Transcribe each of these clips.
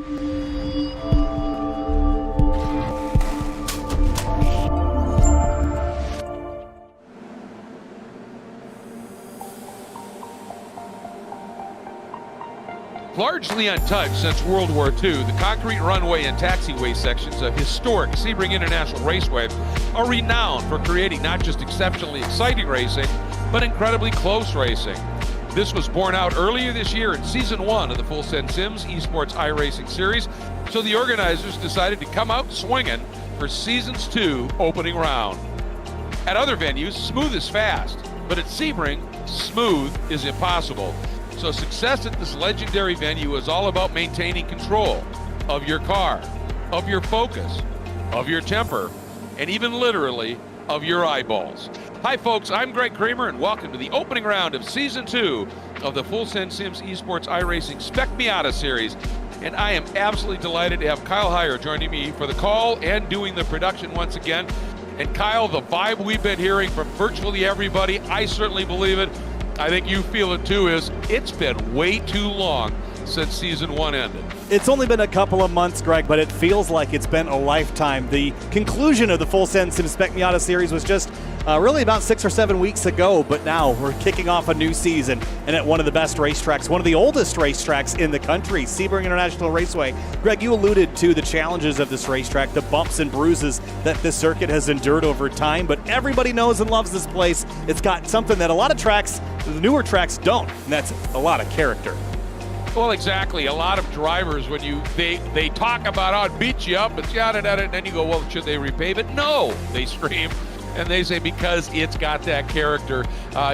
Largely untouched since World War II, the concrete runway and taxiway sections of historic Sebring International Raceway are renowned for creating not just exceptionally exciting racing, but incredibly close racing. This was borne out earlier this year in Season 1 of the Full Send Sims Esports iRacing Series, so the organizers decided to come out swinging for Seasons 2 opening round. At other venues, smooth is fast, but at Sebring, smooth is impossible. So success at this legendary venue is all about maintaining control of your car, of your focus, of your temper, and even literally of your eyeballs. Hi folks, I'm Greg Kramer and welcome to the opening round of Season 2 of the Full Send Sims Esports iRacing Spec Miata series. And I am absolutely delighted to have Kyle Heyer joining me for the call and doing the production once again. And Kyle, the vibe we've been hearing from virtually everybody, I certainly believe it, I think you feel it too, is it's been way too long since Season 1 ended. It's only been a couple of months, Greg, but it feels like it's been a lifetime. The conclusion of the Full Send Sim Spec Miata series was just really about 6 or 7 weeks ago, but now we're kicking off a new season and at one of the best racetracks, one of the oldest racetracks in the country, Sebring International Raceway. Greg, you alluded to the challenges of this racetrack, the bumps and bruises that this circuit has endured over time, but everybody knows and loves this place. It's got something that a lot of tracks, the newer tracks, don't, and that's a lot of character. Well, exactly. A lot of drivers, when they talk about how it beats you up, it's yada yada, and then you go, well, should they repave it? No, they scream. And they say because it's got that character.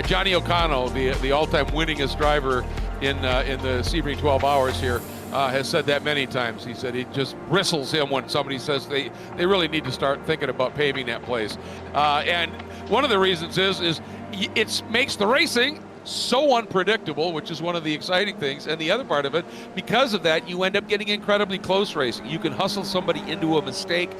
Johnny O'Connell, the all-time winningest driver in the Sebring 12 Hours here, has said that many times. He said it just bristles him when somebody says they really need to start thinking about paving that place. And one of the reasons is it makes the racing so unpredictable, which is one of the exciting things. And the other part of it, because of that, you end up getting incredibly close racing. You can hustle somebody into a mistake.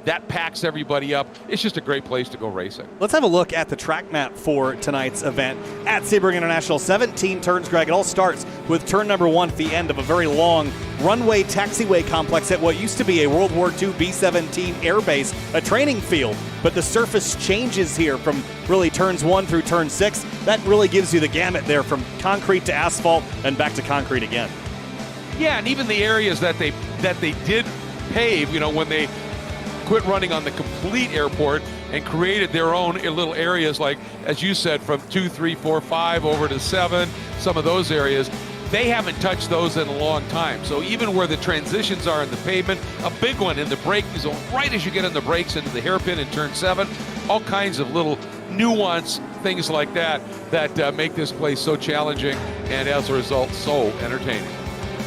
That packs everybody up. It's just a great place to go racing. Let's have a look at the track map for tonight's event at Sebring International. 17 turns, Greg. It all starts with turn number 1 at the end of a very long runway taxiway complex at what used to be a World War II B-17 airbase, a training field. But the surface changes here from really turns 1 through turn 6. That really gives you the gamut there from concrete to asphalt and back to concrete again. Yeah, and even the areas that they did pave, when they quit running on the complete airport and created their own little areas, like, as you said, from 2, 3, 4, 5 over to 7, some of those areas, they haven't touched those in a long time. So even where the transitions are in the pavement, a big one in the braking zone, right as you get in the brakes into the hairpin in turn 7, all kinds of little nuance things like that make this place so challenging and as a result so entertaining.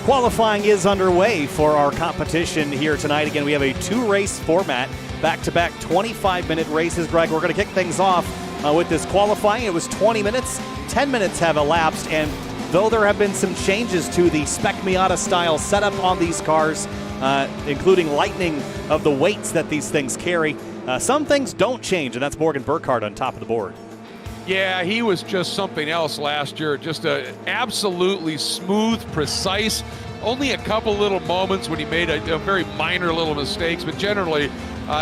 Qualifying is underway for our competition here tonight. Again, we have a 2-race format, back-to-back 25-minute races. Greg, we're going to kick things off with this qualifying. It was 20 minutes. 10 minutes have elapsed, and though there have been some changes to the Spec Miata style setup on these cars, including lightening of the weights that these things carry, some things don't change, and that's Morgan Burkhardt on top of the board. Yeah, he was just something else last year. Just a absolutely smooth, precise. Only a couple little moments when he made a very minor little mistakes, but generally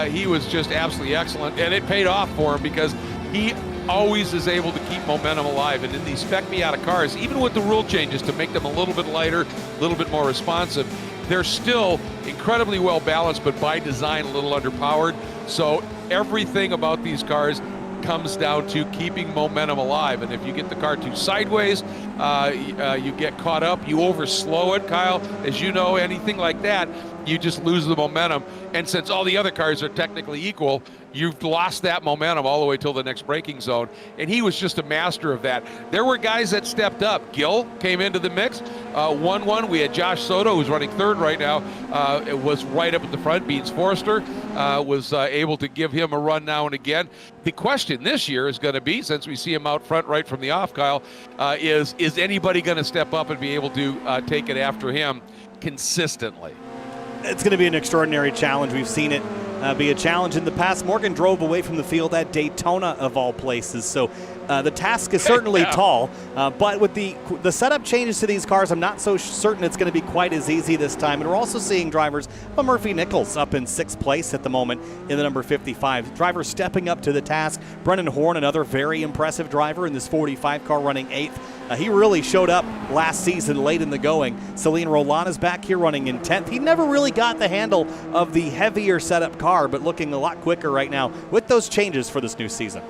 he was just absolutely excellent, and it paid off for him because he always is able to keep momentum alive. And in these Spec Miata cars, even with the rule changes to make them a little bit lighter, a little bit more responsive, they're still incredibly well balanced, but by design a little underpowered. So everything about these cars comes down to keeping momentum alive. And if you get the car too sideways, you get caught up, you overslow it, Kyle. As you know, anything like that, you just lose the momentum. And since all the other cars are technically equal, you've lost that momentum all the way till the next braking zone. And he was just a master of that. There were guys that stepped up. Gill came into the mix, won one. We had Josh Soto, who's running third right now. It was right up at the front. Beans Forrester was able to give him a run now and again. The question this year is going to be, since we see him out front right from the off, Kyle, is anybody going to step up and be able to take it after him consistently? It's going to be an extraordinary challenge. We've seen it be a challenge in the past. Morgan drove away from the field at Daytona, of all places. So The task is certainly tall, but with the setup changes to these cars, I'm not so certain it's going to be quite as easy this time. And we're also seeing drivers, Murphy Nichols up in 6th place at the moment in the number 55. Drivers stepping up to the task. Brennan Horn, another very impressive driver in this 45 car, running 8th. He really showed up last season late in the going. Celine Roland is back here running in 10th. He never really got the handle of the heavier setup car, but looking a lot quicker right now with those changes for this new season.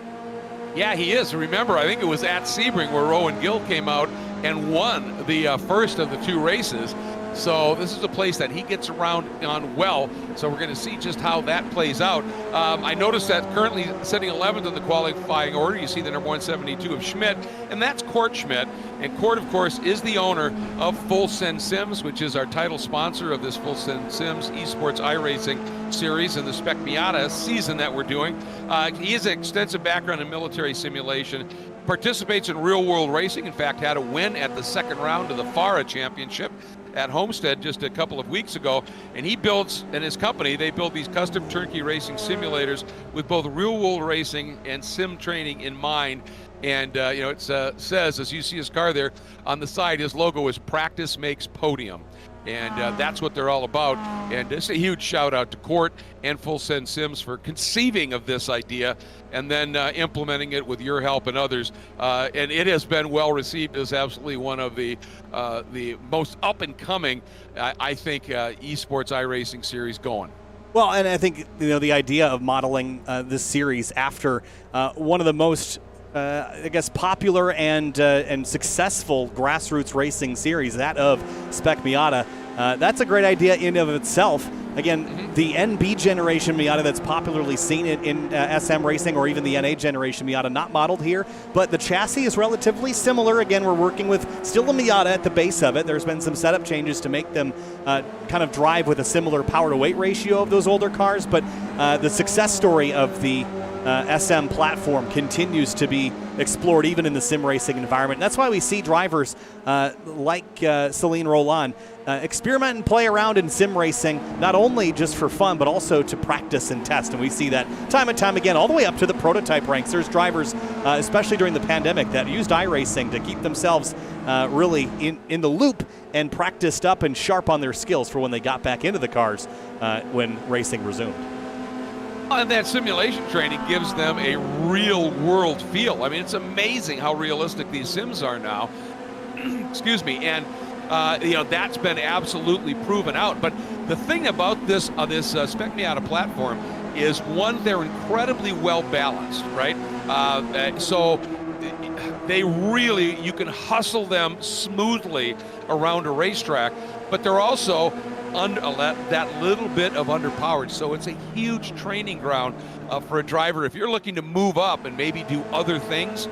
Yeah, he is. Remember, I think it was at Sebring where Rowan Gill came out and won the first of the 2 races. So this is a place that he gets around on well. So we're going to see just how that plays out. I noticed that currently sitting 11th in the qualifying order, you see the number 172 of Schmidt, and that's Court Schmidt. And Court, of course, is the owner of Full Send Sims, which is our title sponsor of this Full Send Sims esports iRacing series and the Spec Miata season that we're doing. He has an extensive background in military simulation, participates in real-world racing. In fact, had a win at the second round of the FARA Championship at Homestead just a couple of weeks ago, and he builds, and his company, they build these custom turnkey racing simulators with both real-world racing and sim training in mind. And it says, as you see his car there on the side, his logo is "Practice Makes Podium." And that's what they're all about. And just a huge shout out to Court and Full Send Sims for conceiving of this idea and then implementing it with your help and others. And it has been well received as absolutely one of the most up and coming, I think, esports iRacing series going. Well, and I think the idea of modeling this series after one of the most popular and successful grassroots racing series, that of Spec Miata. That's a great idea in of itself. Again, the NB generation Miata that's popularly seen in SM racing, or even the NA generation Miata, not modeled here, but the chassis is relatively similar. Again, we're working with still a Miata at the base of it. There's been some setup changes to make them kind of drive with a similar power to weight ratio of those older cars, but the success story of the SM platform continues to be explored even in the sim racing environment. And that's why we see drivers like Celine Roland experiment and play around in sim racing, not only just for fun, but also to practice and test. And we see that time and time again, all the way up to the prototype ranks. There's drivers, especially during the pandemic, that used iRacing to keep themselves really in the loop and practiced up and sharp on their skills for when they got back into the cars when racing resumed. And that simulation training gives them a real world feel. I mean, it's amazing how realistic these sims are now. Excuse me. And that's been absolutely proven out. But the thing about this Spec Miata platform is, one, they're incredibly well balanced, right? So they really, you can hustle them smoothly around a racetrack, but they're also that little bit of underpowered. So it's a huge training ground for a driver. If you're looking to move up and maybe do other things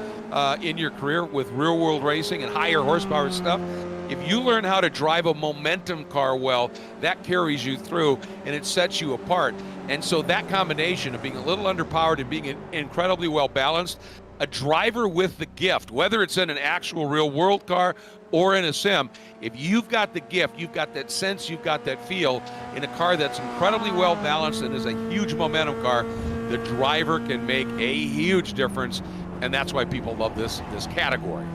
in your career with real world racing and higher horsepower stuff, if you learn how to drive a momentum car well, that carries you through and it sets you apart. And so that combination of being a little underpowered and being incredibly well balanced, a driver with the gift, whether it's in an actual real world car or in a sim, if you've got the gift, you've got that sense, you've got that feel in a car that's incredibly well balanced and is a huge momentum car, the driver can make a huge difference. And that's why people love this category.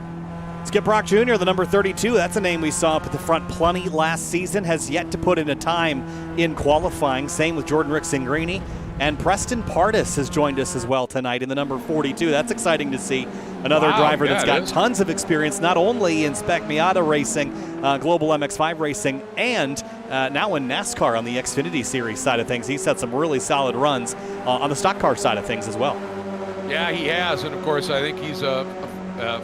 Skip Brock Jr., the number 32, that's a name we saw up at the front plenty last season, has yet to put in a time in qualifying. Same with Jordan Rick-Singrini. And Preston Pardis has joined us as well tonight in the number 42. That's exciting to see. Another driver that's got tons of experience, not only in Spec Miata racing, Global MX-5 racing, and now in NASCAR on the Xfinity Series side of things. He's had some really solid runs on the stock car side of things as well. Yeah, he has. And, of course, I think he's a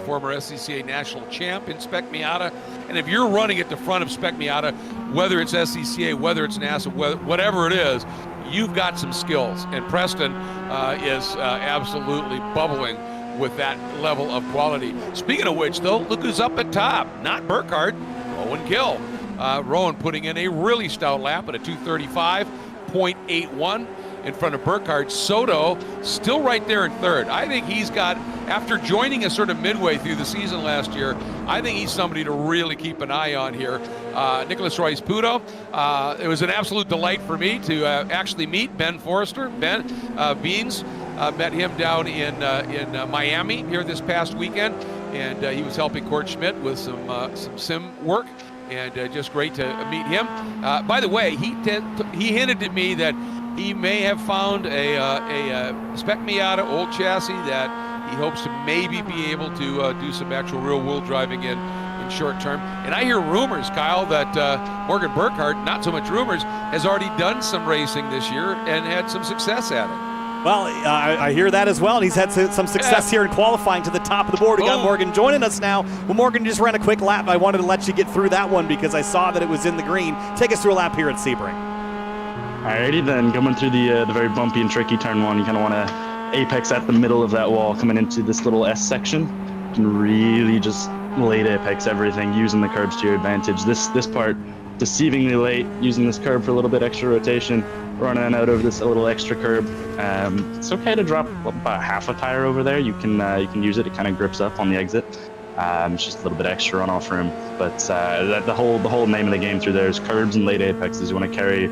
former SCCA national champ in Spec Miata. And if you're running at the front of Spec Miata, whether it's SCCA, whether it's NASA, whatever it is, you've got some skills. And Preston is absolutely bubbling with that level of quality. Speaking of which, though, look who's up at top. Not Burkhardt, Rowan Gill. Rowan putting in a really stout lap at a 235.81 in front of Burkhardt. Soto still right there in third. I think he's got, after joining us sort of midway through the season last year, I think he's somebody to really keep an eye on here. Nicholas Royce Puto. It was an absolute delight for me to actually meet Ben Forrester, Beans, Met him down in Miami here this past weekend, and he was helping Court Schmidt with some sim work, and just great to meet him. By the way, he hinted to me that he may have found a Spec Miata old chassis that he hopes to maybe be able to do some actual real-world driving in short term. And I hear rumors, Kyle, that Morgan Burkhart, not so much rumors, has already done some racing this year and had some success at it. Well, I hear that as well, and he's had some success here in qualifying to the top of the board. We got Morgan joining us now. Well, Morgan just ran a quick lap. I wanted to let you get through that one because I saw that it was in the green. Take us through a lap here at Sebring. Alrighty then, coming through the very bumpy and tricky turn one, you kind of want to apex at the middle of that wall coming into this little S section. You can really just late apex everything, using the curbs to your advantage. This part, deceivingly late, using this curb for a little bit extra rotation, running out over this little extra curb. It's okay to drop about half a tire over there. You can use it. It kind of grips up on the exit. It's just a little bit extra runoff room. But the whole name of the game through there is curbs and late apexes. You want to carry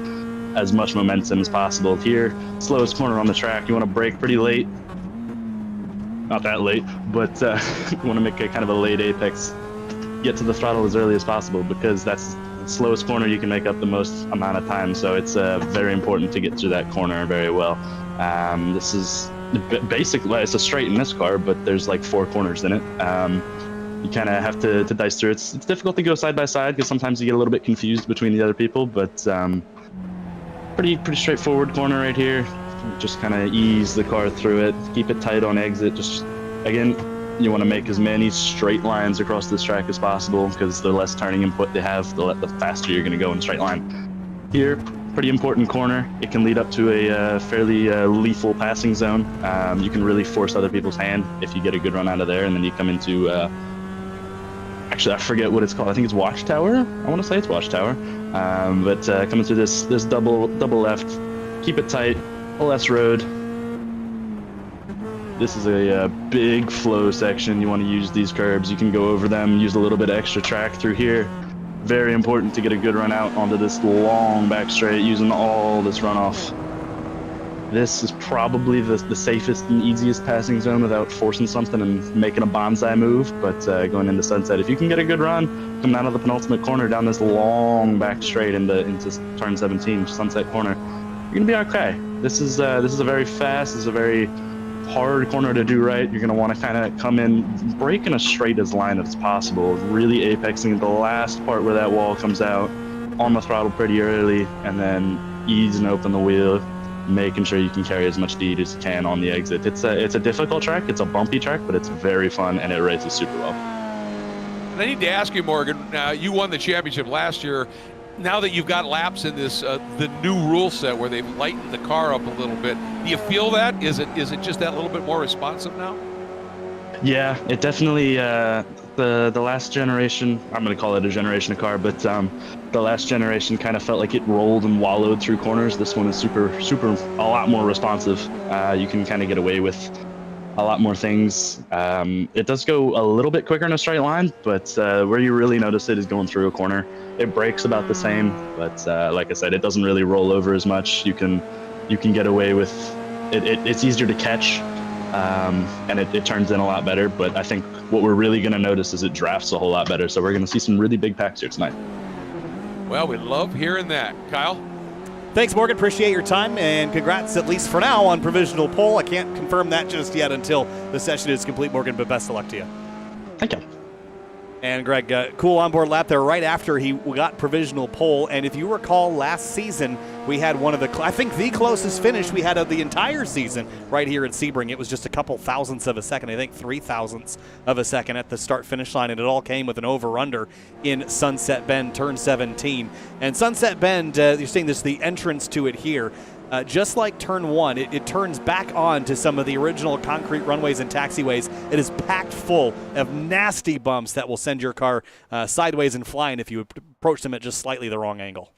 as much momentum as possible. Here, slowest corner on the track, you want to brake pretty late. Not that late, but you want to make a kind of a late apex. Get to the throttle as early as possible because that's the slowest corner you can make up the most amount of time. So it's very important to get through that corner very well. This is basically, it's a straight in this car, but there's like 4 corners in it. You kind of have to dice through. It's difficult to go side by side because sometimes you get a little bit confused between the other people, but pretty straightforward corner right here. Just kind of ease the car through it, keep it tight on exit. Just, again, you want to make as many straight lines across this track as possible because the less turning input they have, the faster you're going to go in a straight line. Here, pretty important corner. It can lead up to a fairly lethal passing zone. You can really force other people's hand if you get a good run out of there, and then you come into, actually I forget what it's called. I think it's Watchtower. I want to say it's Watchtower. But coming through this double left, keep it tight. LS road. This is a big flow section. You want to use these curbs. You can go over them, use a little bit of extra track through here. Very important to get a good run out onto this long back straight using all this runoff. This is probably the safest and easiest passing zone without forcing something and making a bonsai move, but going into Sunset, if you can get a good run, coming out of the penultimate corner down this long back straight into turn 17, Sunset corner, you're going to be okay. This is a very fast, this is a very hard corner to do right. You're going to want to kind of come in, brake in as straight as line as possible, really apexing the last part where that wall comes out, on the throttle pretty early, and then easing open the wheel, making sure you can carry as much speed as you can on the exit. It's a difficult track, it's a bumpy track, but it's very fun and it races super well. And I need to ask you, Morgan, you won the championship last year. Now that you've got laps in this the new rule set where they've lightened the car up a little bit, do you feel that? Is it just that little bit more responsive now? Yeah, it definitely, the last generation, I'm going to call it a generation of car, but the last generation kind of felt like it rolled and wallowed through corners. This one is super, a lot more responsive. You can kind of get away with a lot more things. It does go a little bit quicker in a straight line, but where you really notice it is going through a corner. It brakes about the same, but like I said, it doesn't really roll over as much. You can get away with it. It's easier to catch, and it turns in a lot better. But I think what we're really going to notice is it drafts a whole lot better. So we're going to see some really big packs here tonight. Well, we love hearing that, Kyle. Thanks, Morgan. Appreciate your time, and congrats, at least for now, on provisional pole. I can't confirm that just yet until the session is complete, Morgan, but best of luck to you. Thank you. And Greg, cool onboard lap there right after he got provisional pole. And if you recall, last season we had one of the, I think the closest finish we had of the entire season right here at Sebring. It was just a couple thousandths of a second, I think 3 thousandths of a second at the start-finish line, and it all came with an over-under in Sunset Bend, turn 17. And Sunset Bend, you're seeing this, the entrance to it here. Just like turn 1, it turns back on to some of the original concrete runways and taxiways. It is packed full of nasty bumps that will send your car sideways and flying if you approach them at just slightly the wrong angle.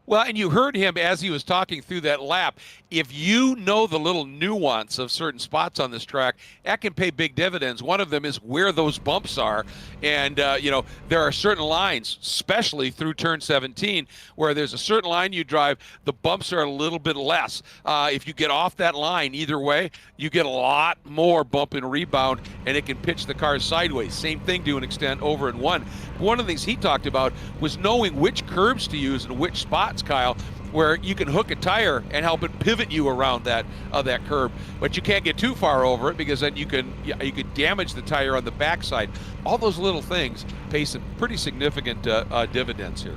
Well, and you heard him as he was talking through that lap. If you know the little nuance of certain spots on this track, that can pay big dividends. One of them is where those bumps are. And, there are certain lines, especially through turn 17, where there's a certain line you drive, the bumps are a little bit less. If you get off that line, either way, you get a lot more bump and rebound, and it can pitch the car sideways. Same thing to an extent over in one. One of the things he talked about was knowing which curbs to use and which spots, Kyle, where you can hook a tire and help it pivot you around that curb, but you can't get too far over it because then you could damage the tire on the backside. All those little things pay some pretty significant dividends here.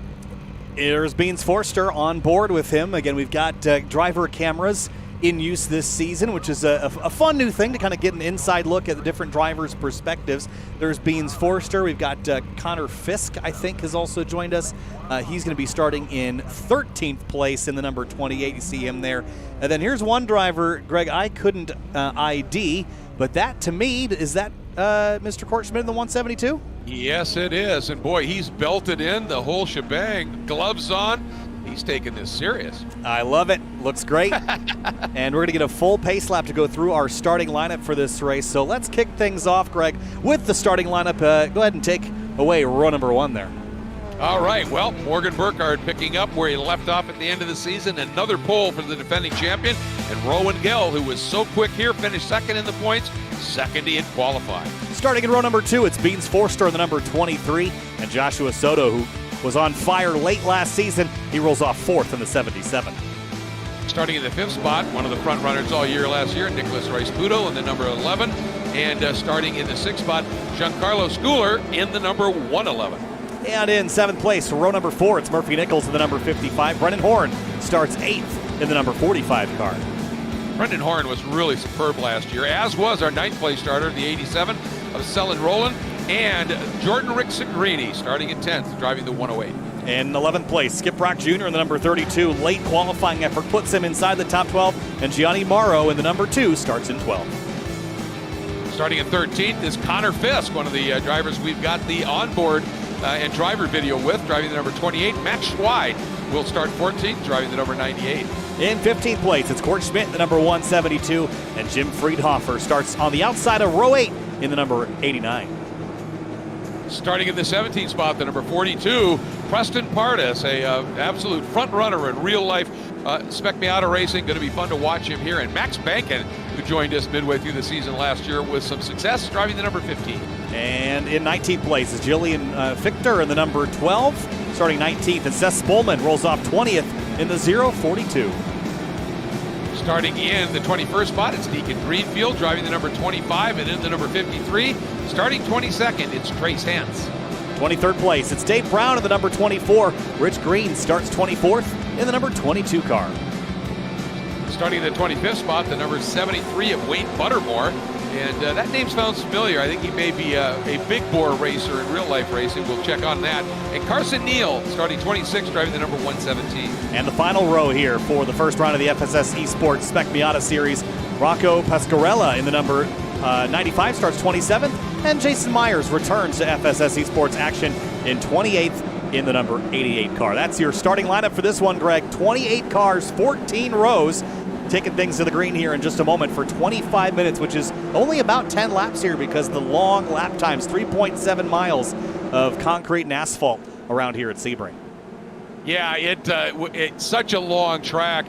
There's Beans Forster on board with him. Again, we've got driver cameras in use this season, which is a fun new thing to kind of get an inside look at the different drivers' perspectives. There's Beans Forster. We've got Connor Fisk, I think, has also joined us. He's going to be starting in 13th place in the number 28. You see him there. And then here's one driver, Greg, I couldn't ID, but that to me, is that Mr. Court Schmidt in the 172? Yes, it is. And boy, he's belted in the whole shebang. Gloves on. He's taking this serious. I love it. Looks great. And we're going to get a full pace lap to go through our starting lineup for this race. So let's kick things off, Greg, with the starting lineup. Go ahead and take away row number one there. All right, well, Morgan Burkhardt picking up where he left off at the end of the season. Another pole for the defending champion. And Rowan Gell, who was so quick here, finished second in the points, second in qualifying. Starting in row number two, it's Beans Forster in the number 23, and Joshua Soto, who was on fire late last season. He rolls off fourth in the 77. Starting in the fifth spot, one of the front runners all year last year, Nicholas Rice-Puto in the number 11. And starting in the sixth spot, Giancarlo Schooler in the number 111. And in seventh place, row number four, it's Murphy Nichols in the number 55. Brendan Horn starts eighth in the number 45 car. Brendan Horn was really superb last year, as was our ninth place starter, the 87 of Selin Rowland. And Jordan Rick-Sagrini starting in 10th, driving the 108. In 11th place, Skip Rock Jr. in the number 32. Late qualifying effort puts him inside the top 12. And Gianni Morrow in the number 2 starts in 12th. Starting in 13th is Connor Fisk, one of the drivers we've got the onboard and driver video with, driving the number 28. Matt Schweid will start 14th, driving the number 98. In 15th place, it's Court Schmidt, the number 172. And Jim Friedhofer starts on the outside of row 8 in the number 89. Starting in the 17th spot, the number 42, Preston Pardis, a absolute front runner in real life Spec Miata racing. Going to be fun to watch him here. And Max Bankin, who joined us midway through the season last year with some success, driving the number 15. And in 19th place is Jillian Fichter in the number 12, starting 19th. And Seth Spolman rolls off 20th in the 042. Starting in the 21st spot, it's Deacon Greenfield driving the number 25, and in the number 53, starting 22nd, it's Trace Hance. 23rd place, it's Dave Brown in the number 24. Rich Green starts 24th in the number 22 car. Starting in the 25th spot, the number 73 of Wayne Buttermore. And that name sounds familiar. I think he may be a big bore racer in real life racing. We'll check on that. And Carson Neal, starting 26, driving the number 117. And the final row here for the first round of the FSS Esports Spec Miata Series. Rocco Pasquarella in the number 95 starts 27th. And Jason Myers returns to FSS Esports action in 28th in the number 88 car. That's your starting lineup for this one, Greg. 28 cars, 14 rows. Taking things to the green here in just a moment for 25 minutes, which is only about 10 laps here because the long lap times, 3.7 miles of concrete and asphalt around here at Sebring. Yeah, it's such a long track,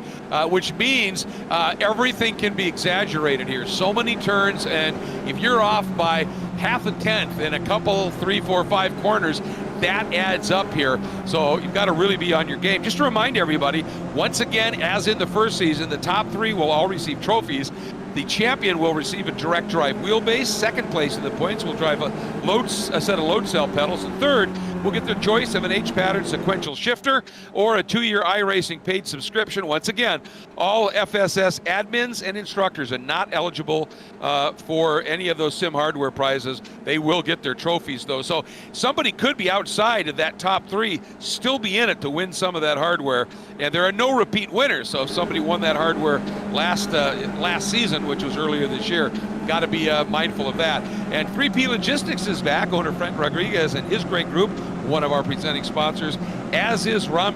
which means everything can be exaggerated here. So many turns, and if you're off by half a tenth in a couple, 3, 4, 5 corners, that adds up here. So you've got to really be on your game. Just to remind everybody, once again, as in the first season, the top 3 will all receive trophies. The champion will receive a direct drive wheelbase. Second place in the points will drive a set of load cell pedals. And third, will get the choice of an H-pattern sequential shifter or a 2-year iRacing paid subscription. Once again, all FSS admins and instructors are not eligible for any of those sim hardware prizes. They will get their trophies, though. So somebody could be outside of that top 3, still be in it to win some of that hardware. And there are no repeat winners. So if somebody won that hardware last season, which was earlier this year, got to be mindful of that. And 3P Logistics is back. Owner Frank Rodriguez and his great group, one of our presenting sponsors, as is Ron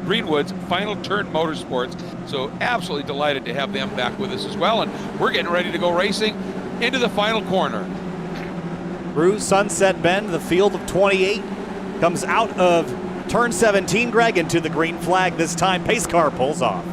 Greenwood's Final Turn Motorsports. So absolutely delighted to have them back with us as well. And we're getting ready to go racing into the final corner. Through Sunset Bend, the field of 28 comes out of turn 17, Greg, into the green flag. This time, pace car pulls off.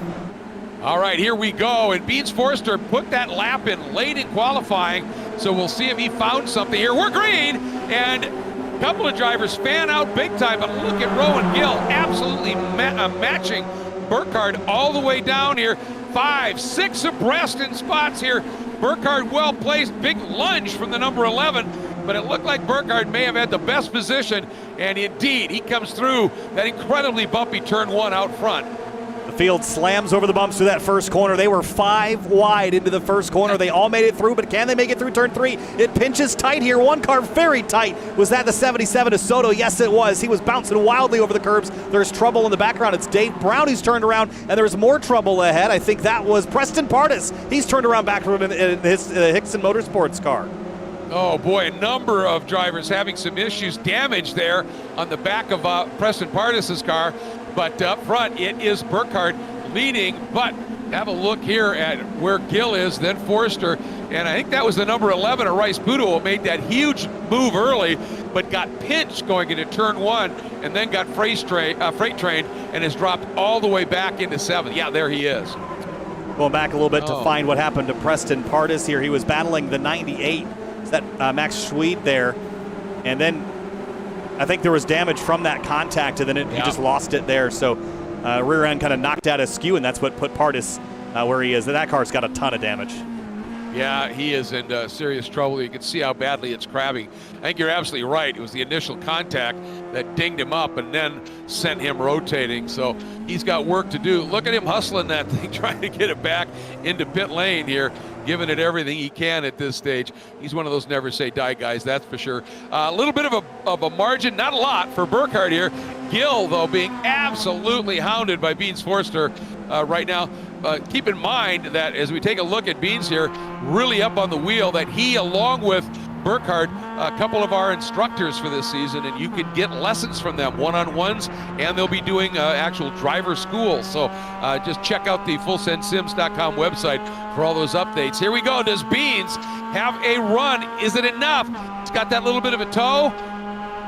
All right, here we go. And Beans Forster put that lap in late in qualifying, so we'll see if he found something here. We're green, and a couple of drivers fan out big time, but look at Rowan Gill absolutely matching Burkhardt all the way down here. 5, 6 abreast in spots here. Burkhardt well placed, big lunge from the number 11, but it looked like Burkhardt may have had the best position, and indeed, he comes through that incredibly bumpy turn 1 out front. The field slams over the bumps through that first corner. They were 5 wide into the first corner. They all made it through, but can they make it through turn 3? It pinches tight here. One car very tight. Was that the 77 of Soto? Yes, it was. He was bouncing wildly over the curbs. There's trouble in the background. It's Dave Brown who's turned around, and there's more trouble ahead. I think that was Preston Pardis. He's turned around back in his Hickson Motorsports car. Oh boy, a number of drivers having some issues, damage there on the back of Preston Pardis's car. But up front, it is Burkhardt leading. But have a look here at where Gill is, then Forster. And I think that was the number 11 of Rice Pudo who made that huge move early, but got pinched going into turn 1, and then got freight trained and has dropped all the way back into 7th. Yeah, there he is. Going back a little bit to find what happened to Preston Pardis here. He was battling the 98. Is that Max Schweid there? And then I think there was damage from that contact, and then he just lost it there. So rear end kind of knocked out askew, and that's what put Pardis where he is. That car's got a ton of damage. Yeah, he is in serious trouble. You can see how badly it's crabbing. I think you're absolutely right. It was the initial contact that dinged him up and then sent him rotating. So he's got work to do. Look at him hustling that thing, trying to get it back into pit lane here, giving it everything he can at this stage. He's one of those never say die guys, that's for sure. A little bit of a margin, not a lot for Burkhardt here. Gill, though, being absolutely hounded by Beans Forster right now. Keep in mind that as we take a look at Beans here, really up on the wheel, that he, along with Burkhardt, a couple of our instructors for this season, and you can get lessons from them, one-on-ones, and they'll be doing actual driver schools. So just check out the FullSendSims.com website for all those updates. Here we go. Does Beans have a run? Is it enough? It's got that little bit of a toe.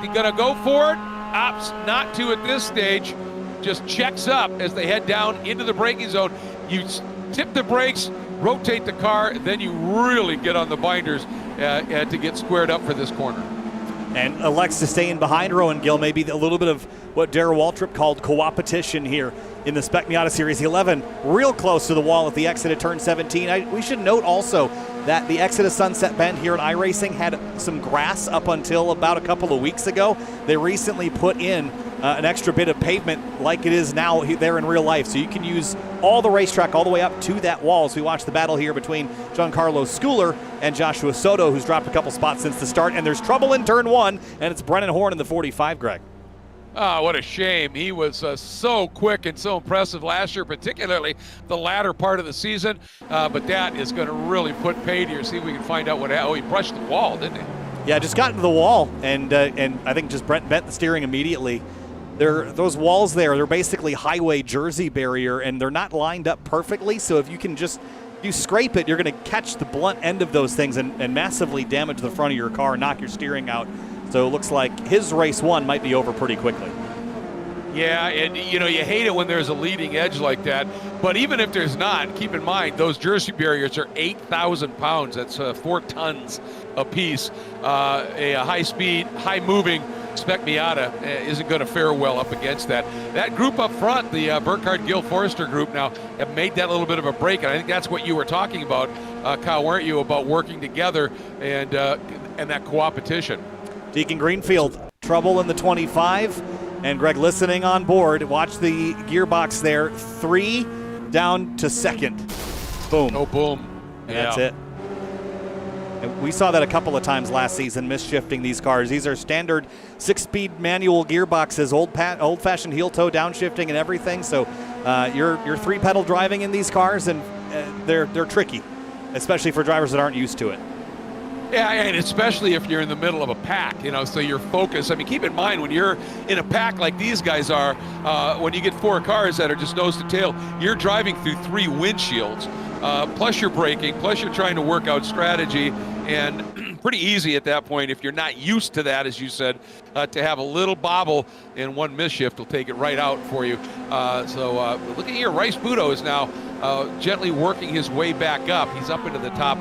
He gonna go for it? Opts not to at this stage. Just checks up as they head down into the braking zone. You tip the brakes, rotate the car, then you really get on the binders to get squared up for this corner. And elects to stay in behind Rowan Gill, maybe a little bit of what Darrell Waltrip called co-opetition here in the Spec Miata Series 11, real close to the wall at the exit of turn 17. We should note also that the exit of Sunset Bend here at iRacing had some grass up until about a couple of weeks ago. They recently put in an extra bit of pavement like it is now there in real life. So you can use all the racetrack all the way up to that wall. So we watch the battle here between Giancarlo Schooler and Joshua Soto, who's dropped a couple spots since the start. And there's trouble in turn 1, and it's Brennan Horn in the 45, Greg. Oh, what a shame. He was so quick and so impressive last year, particularly the latter part of the season. But that is going to really put paid here. See if we can find out what happened. Oh, he brushed the wall, didn't he? Yeah, just got into the wall, and I think just bent the steering immediately. Those walls they're basically highway jersey barrier, and they're not lined up perfectly. So if you scrape it, you're going to catch the blunt end of those things and massively damage the front of your car, knock your steering out. So it looks like his race 1 might be over pretty quickly. Yeah, and you hate it when there's a leading edge like that. But even if there's not, keep in mind those jersey barriers are 8,000 pounds. That's 4 tons a piece. A high-speed, high-moving Spec Miata isn't going to fare well up against that. That group up front, the Burkhardt Gill Forrester group, now have made that little bit of a break, and I think that's what you were talking about, Kyle, weren't you, about working together and that co-opetition. Deacon Greenfield, trouble in the 25, and Greg listening on board. Watch the gearbox there. 3 down to 2nd. Boom. Oh, boom. And that's it. And we saw that a couple of times last season, misshifting these cars. These are standard 6-speed manual gearboxes, old-fashioned heel-toe downshifting and everything. So you're 3-pedal driving in these cars, and they're tricky, especially for drivers that aren't used to it. Yeah, and especially if you're in the middle of a pack, so you're focused. I mean, keep in mind when you're in a pack like these guys are, when you get 4 cars that are just nose to tail, you're driving through 3 windshields, plus you're braking, plus you're trying to work out strategy, and pretty easy at that point if you're not used to that, as you said, to have a little bobble and one misshift will take it right out for you. So look at here, Rice Budo is now gently working his way back up. He's up into the top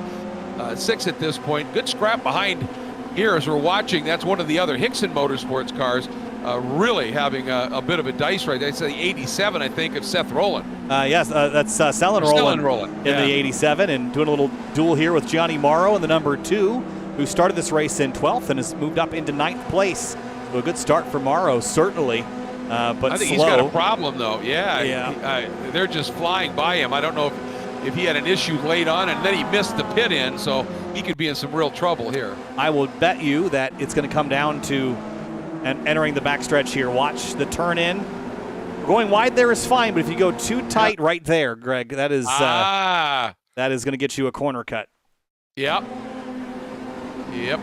6 at this point. Good scrap behind here as we're watching. That's one of the other Hickson Motorsports cars really having a bit of a dice right there. That's the 87, I think, of Seth Rowland. Yes, that's Stellan Rowland in the 87, and doing a little duel here with Gianni Morrow in the number 2, who started this race in 12th and has moved up into 9th place. So a good start for Morrow, certainly, but I think slow. He's got a problem, though. Yeah. They're just flying by him. I don't know if he had an issue late on, and then he missed the pit in, so he could be in some real trouble here. I will bet you that it's going to come down to entering the backstretch here. Watch the turn in. Going wide there is fine, but if you go too tight right there, Greg, that is going to get you a corner cut. Yep.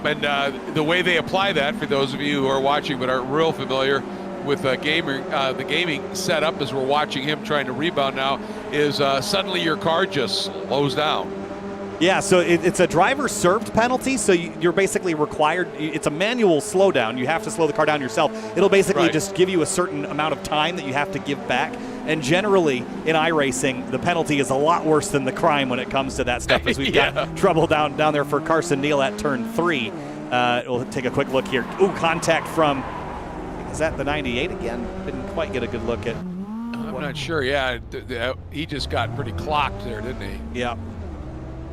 And the way they apply that, for those of you who are watching but aren't real familiar with the gaming setup as we're watching him trying to rebound now, is suddenly your car just slows down. Yeah, so it's a driver-served penalty, so you're basically required. It's a manual slowdown. You have to slow the car down yourself. It'll basically just give you a certain amount of time that you have to give back. And generally, in iRacing, the penalty is a lot worse than the crime when it comes to that stuff, as we've got trouble down there for Carson Neal at turn 3. We'll take a quick look here. Ooh, contact from, is that the 98 again? Didn't quite get a good look at. I'm not sure. Yeah, he just got pretty clocked there, didn't he? Yeah.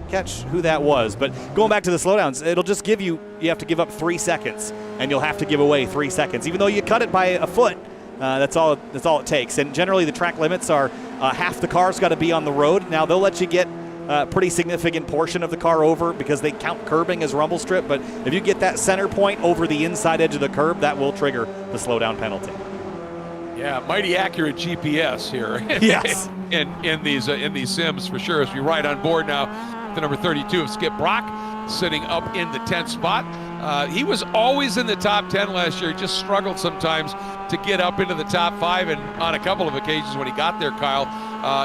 Catch who that was, but going back to the slowdowns, it'll just give you have to give up 3 seconds, and you'll have to give away 3 seconds, even though you cut it by a foot. That's all it takes. And generally, the track limits are half the car's got to be on the road. Now they'll let you get a pretty significant portion of the car over because they count curbing as rumble strip. But if you get that center point over the inside edge of the curb, that will trigger the slowdown penalty. Yeah, mighty accurate GPS here. Yes. in these sims for sure. As we ride on board now, the number 32 of Skip Brock, sitting up in the 10th spot. He was always in the top 10 last year. He just struggled sometimes to get up into the top 5, and on a couple of occasions when he got there, Kyle,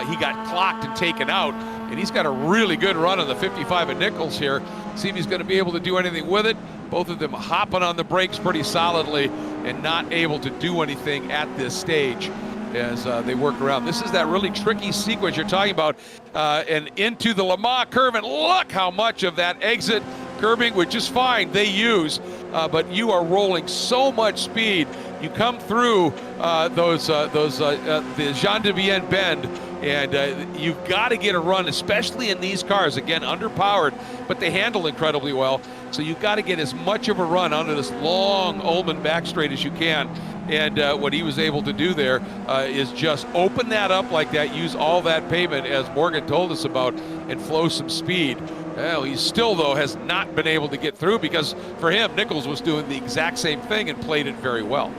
he got clocked and taken out. And he's got a really good run on the 55 at Nichols here. See if he's going to be able to do anything with it. Both of them hopping on the brakes pretty solidly and not able to do anything at this stage as they work around. This is that really tricky sequence you're talking about, and into the Le Mans curve, and look how much of that exit curbing, which is fine, they use, but you are rolling so much speed. You come through the Jean de Vienne bend, and you've got to get a run, especially in these cars. Again, underpowered, but they handle incredibly well. So you've got to get as much of a run onto this long Ullman back straight as you can. And what he was able to do there is just open that up like that, use all that pavement, as Morgan told us about, and flow some speed. Well, he still, though, has not been able to get through because for him, Nichols was doing the exact same thing and played it very well.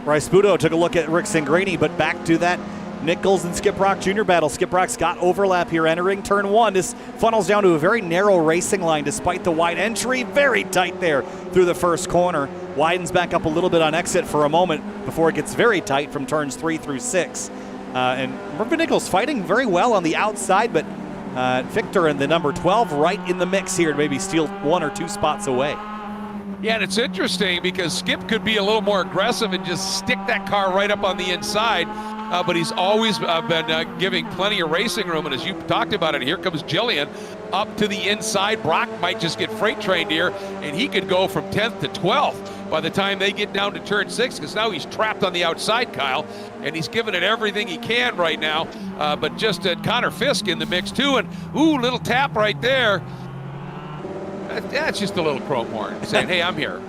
Rice Budo took a look at Rick Singrini, but back to that Nichols and Skip Brock Jr. battle. Skip Brock's got overlap here entering turn 1. This funnels down to a very narrow racing line despite the wide entry. Very tight there through the first corner. Widens back up a little bit on exit for a moment before it gets very tight from turns 3 through 6. And Mervyn Nichols fighting very well on the outside, but Victor and the number 12 right in the mix here to maybe steal 1 or 2 spots away. Yeah, and it's interesting because Skip could be a little more aggressive and just stick that car right up on the inside, but he's always been giving plenty of racing room, and as you talked about it, here comes Jillian up to the inside. Brock might just get freight trained here, and he could go from 10th to 12th by the time they get down to turn 6, because now he's trapped on the outside, Kyle, and he's giving it everything he can right now, but just Connor Fisk in the mix too, and ooh, little tap right there. That's just a little chrome horn saying, hey, I'm here.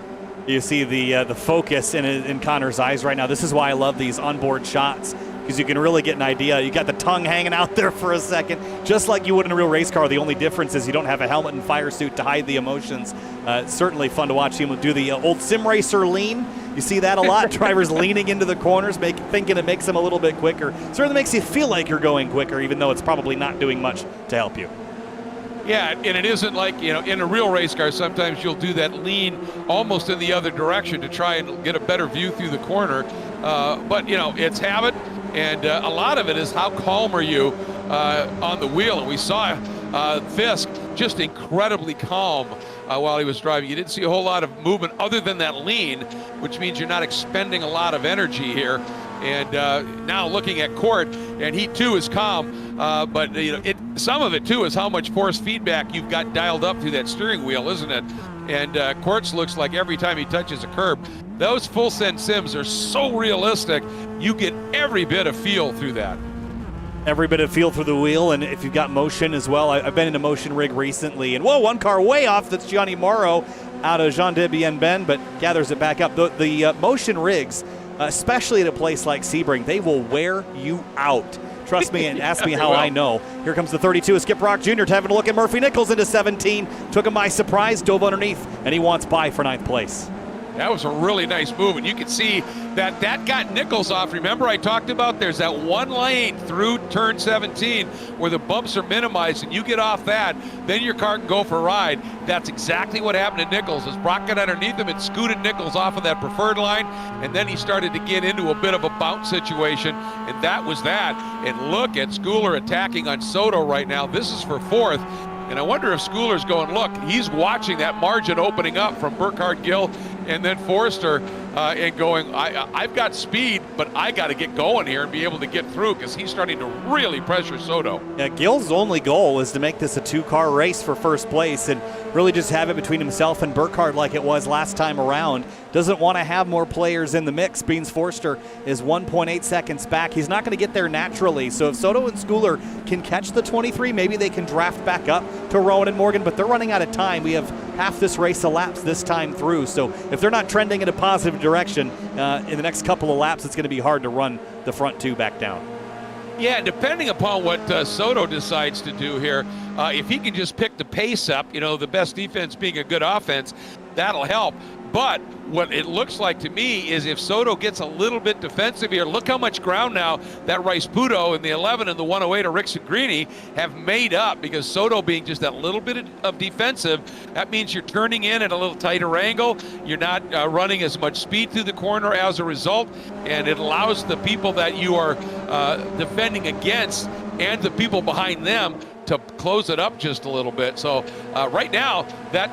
You see the focus in Connor's eyes right now. This is why I love these onboard shots, because you can really get an idea. You got the tongue hanging out there for a second, just like you would in a real race car. The only difference is you don't have a helmet and fire suit to hide the emotions. It's certainly fun to watch him do the old sim racer lean. You see that a lot. Drivers leaning into the corners, thinking it makes them a little bit quicker. Certainly makes you feel like you're going quicker, even though it's probably not doing much to help you. Yeah, and it isn't like, in a real race car, sometimes you'll do that lean almost in the other direction to try and get a better view through the corner. But, it's habit, and a lot of it is how calm are you on the wheel. And we saw Fisk just incredibly calm while he was driving. You didn't see a whole lot of movement other than that lean, which means you're not expending a lot of energy here. And now looking at Court, and he too is calm, but some of it too is how much force feedback you've got dialed up through that steering wheel, isn't it? And Court's looks like every time he touches a curb, those full send sims are so realistic, you get every bit of feel through that. Every bit of feel through the wheel, and if you've got motion as well. I've been in a motion rig recently, and whoa, one car way off. That's Gianni Morrow out of Jean de Bien-Ben, but gathers it back up. The motion rigs, especially at a place like Sebring, they will wear you out. Trust me and ask me how I know. Here comes the 32 of Skip Brock Jr. having a look at Murphy Nichols into 17. Took him by surprise, dove underneath, and he wants by for 9th place. That was a really nice move, and you can see that got Nichols off. Remember I talked about there's that one lane through turn 17 where the bumps are minimized, and you get off that, then your car can go for a ride. That's exactly what happened to Nichols. As Brock got underneath him, it scooted Nichols off of that preferred line, and then he started to get into a bit of a bounce situation, and that was that. And look at Schooler attacking on Soto right now. This is for 4th. And I wonder if Schooler's going, look, he's watching that margin opening up from Burkhard Gill and then Forster and going, I've got speed, but I got to get going here and be able to get through because he's starting to really pressure Soto. Yeah, Gill's only goal is to make this a 2-car race for first place and really just have it between himself and Burkhard like it was last time around. Doesn't want to have more players in the mix. Beans Forster is 1.8 seconds back. He's not going to get there naturally. So if Soto and Schooler can catch the 23, maybe they can draft back up to Rowan and Morgan, but they're running out of time. We have half this race elapsed this time through. So if they're not trending in a positive direction in the next couple of laps, it's going to be hard to run the front 2 back down. Yeah, depending upon what Soto decides to do here, if he can just pick the pace up, the best defense being a good offense, that'll help. But what it looks like to me is if Soto gets a little bit defensive here, look how much ground now that Rice Puto and the 11 and the 108 of Rickson Greeny have made up, because Soto being just that little bit of defensive, that means you're turning in at a little tighter angle. You're not running as much speed through the corner as a result, and it allows the people that you are defending against and the people behind them to close it up just a little bit. So right now, that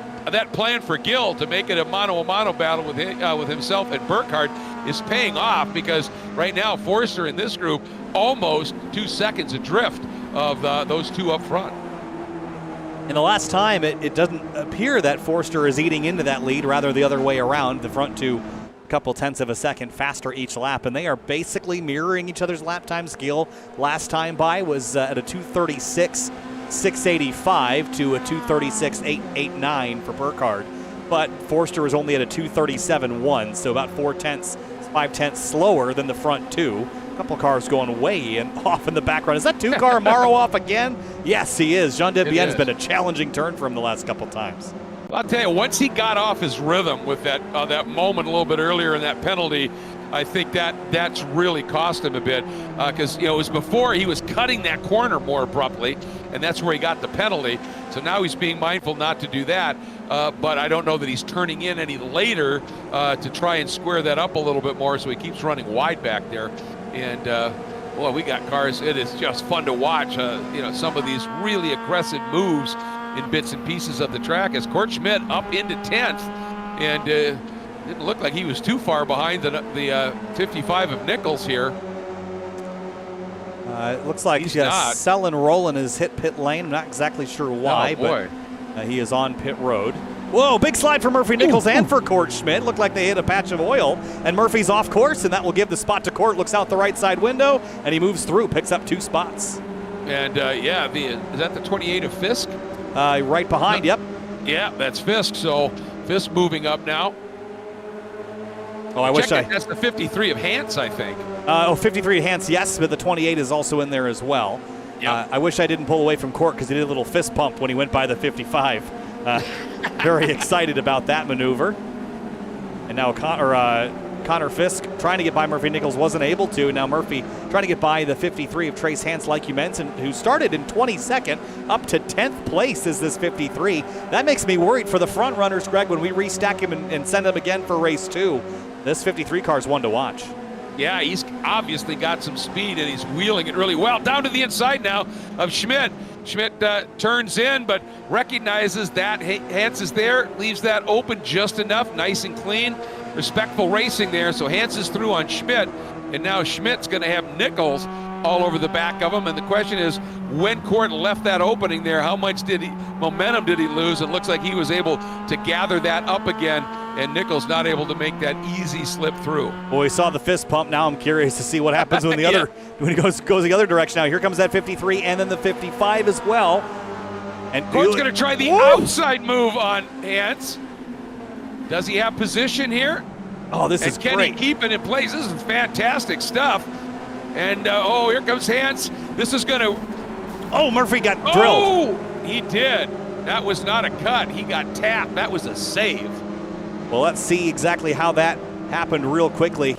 plan for Gill to make it a mano-a-mano battle with himself and Burkhard is paying off, because right now Forster in this group almost 2 seconds adrift of those 2 up front. And the last time, it doesn't appear that Forster is eating into that lead, rather the other way around. The front 2 a couple tenths of a second faster each lap, and they are basically mirroring each other's lap times. Gill last time by was at a 2:36.685 to a 2:36.889 for Burkhard, but Forster was only at a 2:37.1, so about 5 tenths slower than the front 2. A couple cars going way off in the background. Is that 2-car Amaro off again? Yes, he is. Jean de Bien has been a challenging turn for him the last couple times. I'll tell you, once he got off his rhythm with that moment a little bit earlier in that penalty, I think that's really cost him a bit, because it was before he was cutting that corner more abruptly, and that's where he got the penalty. So now he's being mindful not to do that, but I don't know that he's turning in any later to try and square that up a little bit more, so he keeps running wide back there. And well, we got cars. It is just fun to watch. Some of these really aggressive moves in bits and pieces of the track, as Kurt Schmidt up into 10th, and didn't look like he was too far behind the 55 of Nichols here. It looks like Selin Rowland has hit pit lane. I'm not exactly sure why, but he is on pit road. Whoa, big slide for Murphy Nichols and for Court Schmidt. Looked like they hit a patch of oil, and Murphy's off course, and that will give the spot to Court. Looks out the right side window, and he moves through, picks up 2 spots. And is that the 28 of Fisk? Right behind, yep. Yeah, that's Fisk. So Fisk moving up now. Oh, that's the 53 of Hans, I think. 53 Hans, yes, but the 28 is also in there as well. Yep. I wish I didn't pull away from Court, because he did a little fist pump when he went by the 55. Very excited about that maneuver. And now Connor Fisk trying to get by Murphy Nichols, wasn't able to. Now Murphy trying to get by the 53 of Trace Hance, like you mentioned, who started in 22nd, up to 10th place is this 53. That makes me worried for the front runners, Greg, when we restack him and send him again for race 2. This 53 car is one to watch. Yeah, he's obviously got some speed, and he's wheeling it really well. Down to the inside now of Schmidt. Schmidt turns in, but recognizes that Hance is there, leaves that open just enough, nice and clean. Respectful racing there, so Hance is through on Schmidt, and now Schmidt's going to have Nichols all over the back of him, and the question is, when Court left that opening there, how much momentum did he lose? It looks like he was able to gather that up again, and Nichols not able to make that easy slip through. Well, we saw the fist pump. Now I'm curious to see what happens when when he goes the other direction. Now here comes that 53 and then the 55 as well. And Court's going to try the outside move on Hance. Does he have position here? Oh, this is great. Can he keep it in place? This is fantastic stuff. And here comes Hance. This is going to. Oh, Murphy got drilled. Oh, he did. That was not a cut. He got tapped. That was a save. Well, let's see exactly how that happened real quickly.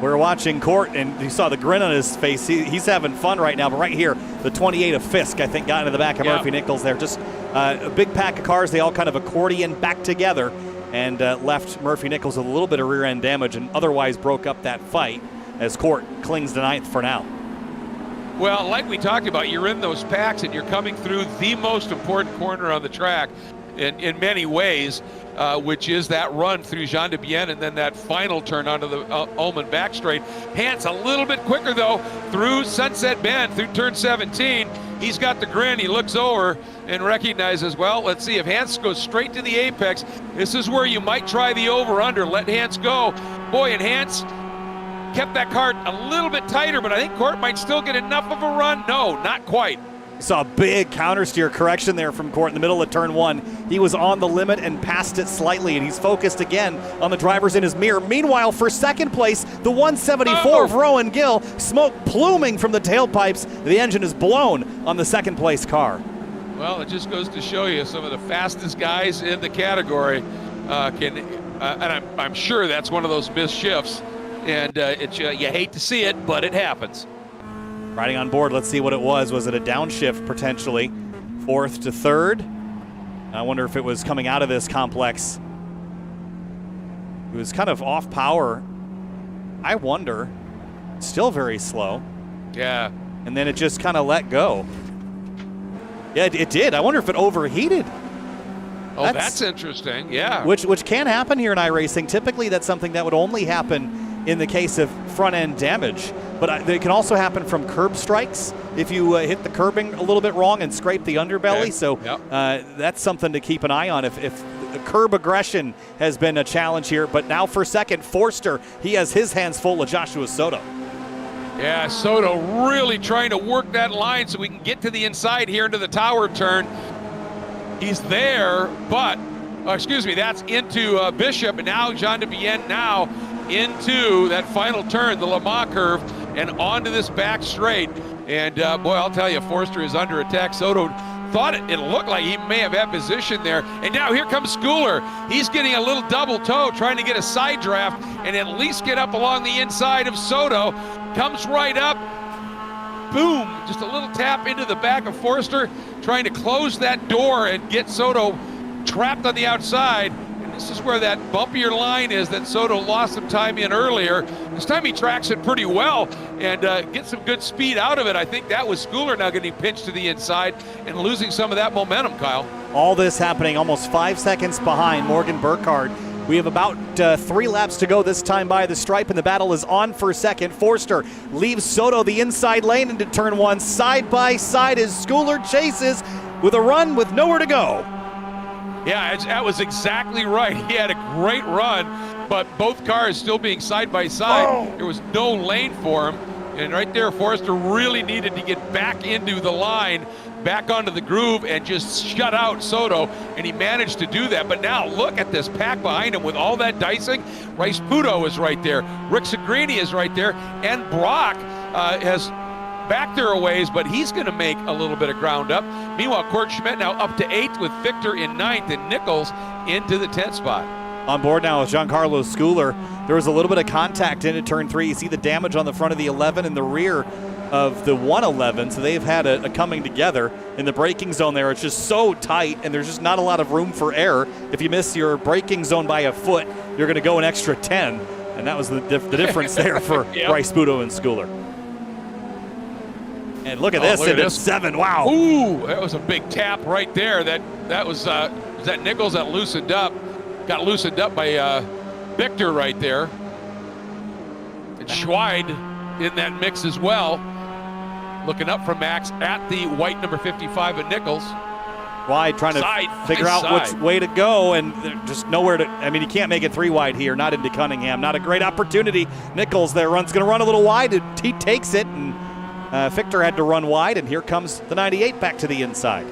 We're watching Court, and you saw the grin on his face. He's having fun right now, but right here, the 28 of Fisk, I think, got into the back of Murphy Nichols there. Just a big pack of cars. They all kind of accordion back together and left Murphy Nichols with a little bit of rear end damage and otherwise broke up that fight as Court clings to 9th for now. Well, like we talked about, you're in those packs and you're coming through the most important corner on the track in many ways, which is that run through Jean de Bienne and then that final turn onto the Ullman back straight. Hance a little bit quicker, though, through Sunset Bend, through turn 17. He's got the grin. He looks over and recognizes, well, let's see, if Hance goes straight to the apex, this is where you might try the over-under. Let Hance go. Boy, and Hance kept that car a little bit tighter, but I think Court might still get enough of a run. No, not quite. Saw a big counter steer correction there from Court in the middle of turn 1. He was on the limit and passed it slightly, and he's focused again on the drivers in his mirror. Meanwhile, for second place, the 174 of Rowan Gill, smoke pluming from the tailpipes. The engine is blown on the second place car. Well, it just goes to show you some of the fastest guys in the category and I'm sure that's one of those missed shifts, and you hate to see it, but it happens. Riding on board, let's see what it was. Was it a downshift potentially? 4th to 3rd. I wonder if it was coming out of this complex. It was kind of off power. I wonder. Still very slow. Yeah. And then it just kind of let go. Yeah, it did. I wonder if it overheated. Oh, that's interesting. Yeah. Which can happen here in iRacing. Typically, that's something that would only happen in the case of front-end damage. But it can also happen from curb strikes if you hit the curbing a little bit wrong and scrape the underbelly. Okay. So that's something to keep an eye on if the curb aggression has been a challenge here. But now for second, Forster, he has his hands full with Joshua Soto. Yeah, Soto really trying to work that line so we can get to the inside here into the tower turn. He's there, but, that's into Bishop, and now Jean de Bienne now into that final turn, the Lamar curve, and onto this back straight. And boy, I'll tell you, Forster is under attack. Soto thought it looked like he may have had position there. And now here comes Schooler. He's getting a little double toe, trying to get a side draft and at least get up along the inside of Soto. Comes right up. Boom, just a little tap into the back of Forster, trying to close that door and get Soto trapped on the outside. And this is where that bumpier line is that Soto lost some time in earlier. This time he tracks it pretty well and gets some good speed out of it. I think that was Schooler now getting pinched to the inside and losing some of that momentum, Kyle. All this happening almost 5 seconds behind Morgan Burkhardt. We have about 3 laps to go this time by the stripe, and the battle is on for second. Forster leaves Soto the inside lane into turn 1. Side by side as Schooler chases with a run with nowhere to go. Yeah, that was exactly right. He had a great run, but both cars still being side by side. There was no lane for him. And right there, Forster really needed to get back into the line, back onto the groove, and just shut out Soto, and he managed to do that. But now look at this pack behind him with all that dicing. Rice Puto is right there, Rick Sagrini is right there, and Brock has backed there a ways, but he's going to make a little bit of ground up. Meanwhile, Court Schmidt now up to 8th with Victor in 9th and Nichols into the 10th spot. on board now with Giancarlo Schooler. There was a little bit of contact into turn 3. You see the damage on the front of the 11 and the rear of the 111, so they've had a coming together in the braking zone there. It's just so tight, and there's just not a lot of room for error. If you miss your braking zone by a foot, you're going to go an extra 10, and that was the difference there for Yep. Bryce Budo and Schooler. And look at this, look at into this. 7, wow. Ooh, that was a big tap right there. That was that Nichols that loosened up. Got loosened up by Victor right there. And Schweid in that mix as well. Looking up from Max at the white number 55 at Nichols. Wide, trying to figure out which way to go, and just nowhere to. I mean, you can't make it 3 wide here, not into Cunningham. Not a great opportunity. Nichols there going to run a little wide. He takes it, and Victor had to run wide, and here comes the 98 back to the inside.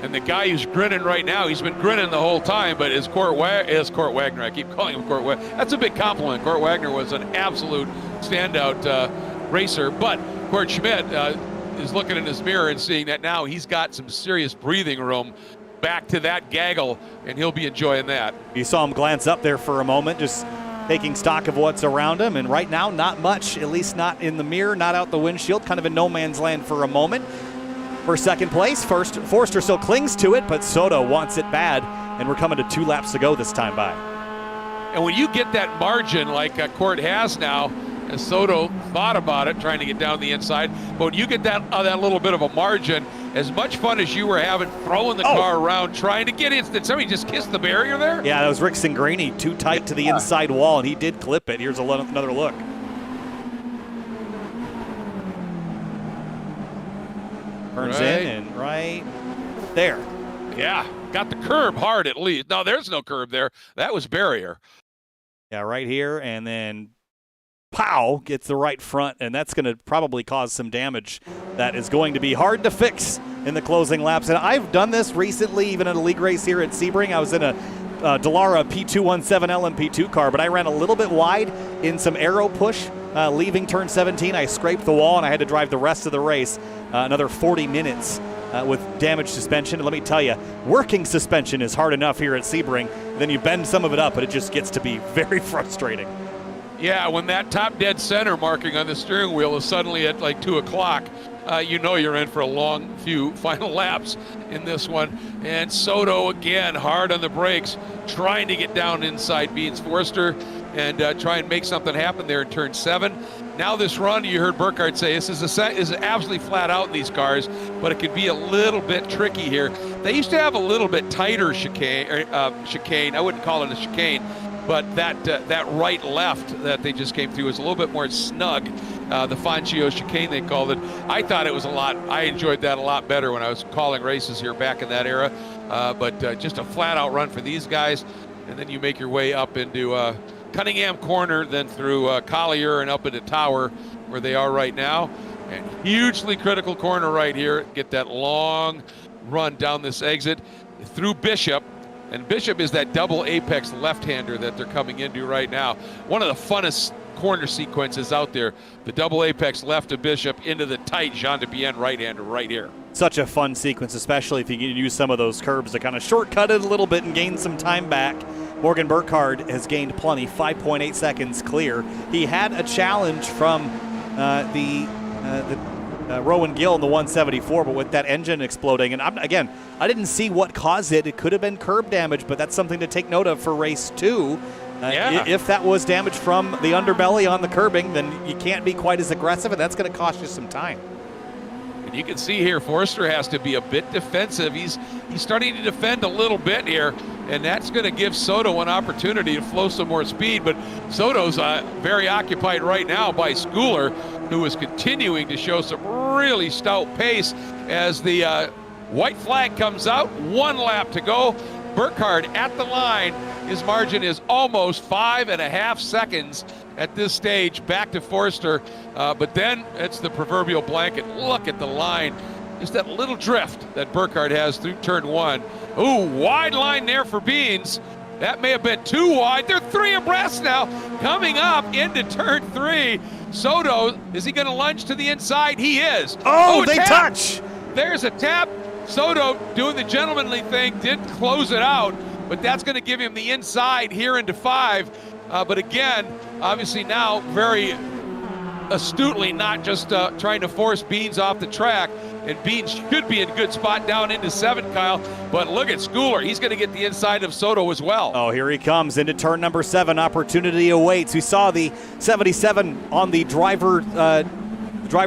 And the guy who's grinning right now, he's been grinning the whole time, but is Court Wagner. I keep calling him Court Wagner. That's a big compliment. Court Wagner was an absolute standout racer, but Court Schmidt is looking in his mirror and seeing that now he's got some serious breathing room back to that gaggle, and he'll be enjoying that. You saw him glance up there for a moment, just taking stock of what's around him, and right now not much, at least not in the mirror, not out the windshield, kind of in no man's land for a moment. For second place, Forster still clings to it, but Soto wants it bad, and we're coming to 2 laps to go this time by. And when you get that margin like Court has now, and Soto thought about it, trying to get down the inside, but when you get that little bit of a margin, as much fun as you were having throwing the car around, trying to get in, did somebody just kiss the barrier there? Yeah, that was Rick Singrini, too tight to the inside wall, and he did clip it. Here's another look. Turns in and right there. Yeah, got the curb hard at least. No, there's no curb there. That was barrier. Yeah, right here, and then pow, gets the right front, and that's going to probably cause some damage that is going to be hard to fix in the closing laps. And I've done this recently, even in a league race here at Sebring. I was in a Dallara P217 LMP2 car, but I ran a little bit wide in some aero push. Leaving turn 17, I scraped the wall, and I had to drive the rest of the race, another 40 minutes with damaged suspension. And let me tell you, working suspension is hard enough here at Sebring. Then you bend some of it up, but it just gets to be very frustrating. Yeah, when that top dead center marking on the steering wheel is suddenly at like 2 o'clock, you know you're in for a long few final laps in this one. And Soto again hard on the brakes, trying to get down inside Beans Forster and try and make something happen there in turn 7. Now this run, you heard Burkhardt say, this is absolutely flat out in these cars, but it could be a little bit tricky here. They used to have a little bit tighter chicane. I wouldn't call it a chicane, but that right-left that they just came through is a little bit more snug. The Fangio chicane, they called it. I thought it was I enjoyed that a lot better when I was calling races here back in that era. But just a flat-out run for these guys, and then you make your way up into Cunningham Corner, then through Collier and up into Tower, where they are right now. And hugely critical corner right here. Get that long run down this exit through Bishop. And Bishop is that double apex left-hander that they're coming into right now. One of the funnest corner sequences out there. The double apex left of Bishop into the tight Jean de Bienne right-hander right here. Such a fun sequence, especially if you can use some of those curbs to kind of shortcut it a little bit and gain some time back. Morgan Burkhardt has gained plenty, 5.8 seconds clear. He had a challenge from Rowan Gill in the 174, but with that engine exploding, and I didn't see what caused it. It could have been curb damage, but that's something to take note of for race 2. If that was damage from the underbelly on the curbing, then you can't be quite as aggressive, and that's going to cost you some time. And you can see here, Forster has to be a bit defensive. He's starting to defend a little bit here, and that's going to give Soto an opportunity to flow some more speed. But Soto's very occupied right now by Schooler, who is continuing to show some really stout pace as the white flag comes out. 1 lap to go. Burkhardt at the line. His margin is almost 5.5 seconds at this stage, back to Forster. But then it's the proverbial blanket. Look at the line. Just that little drift that Burkhardt has through turn 1. Ooh, wide line there for Beans. That may have been too wide. They're 3 abreast now. Coming up into turn 3. Soto, is he going to lunge to the inside? He is. Oh, they touch. There's a tap. Soto, doing the gentlemanly thing, did close it out. but that's going to give him the inside here into 5. But again, obviously now very astutely not just trying to force Beans off the track, and Beans should be in a good spot down into 7, Kyle. But look at Schooler. He's going to get the inside of Soto as well. Oh, here he comes into turn number 7. Opportunity awaits. We saw the 77 on the driver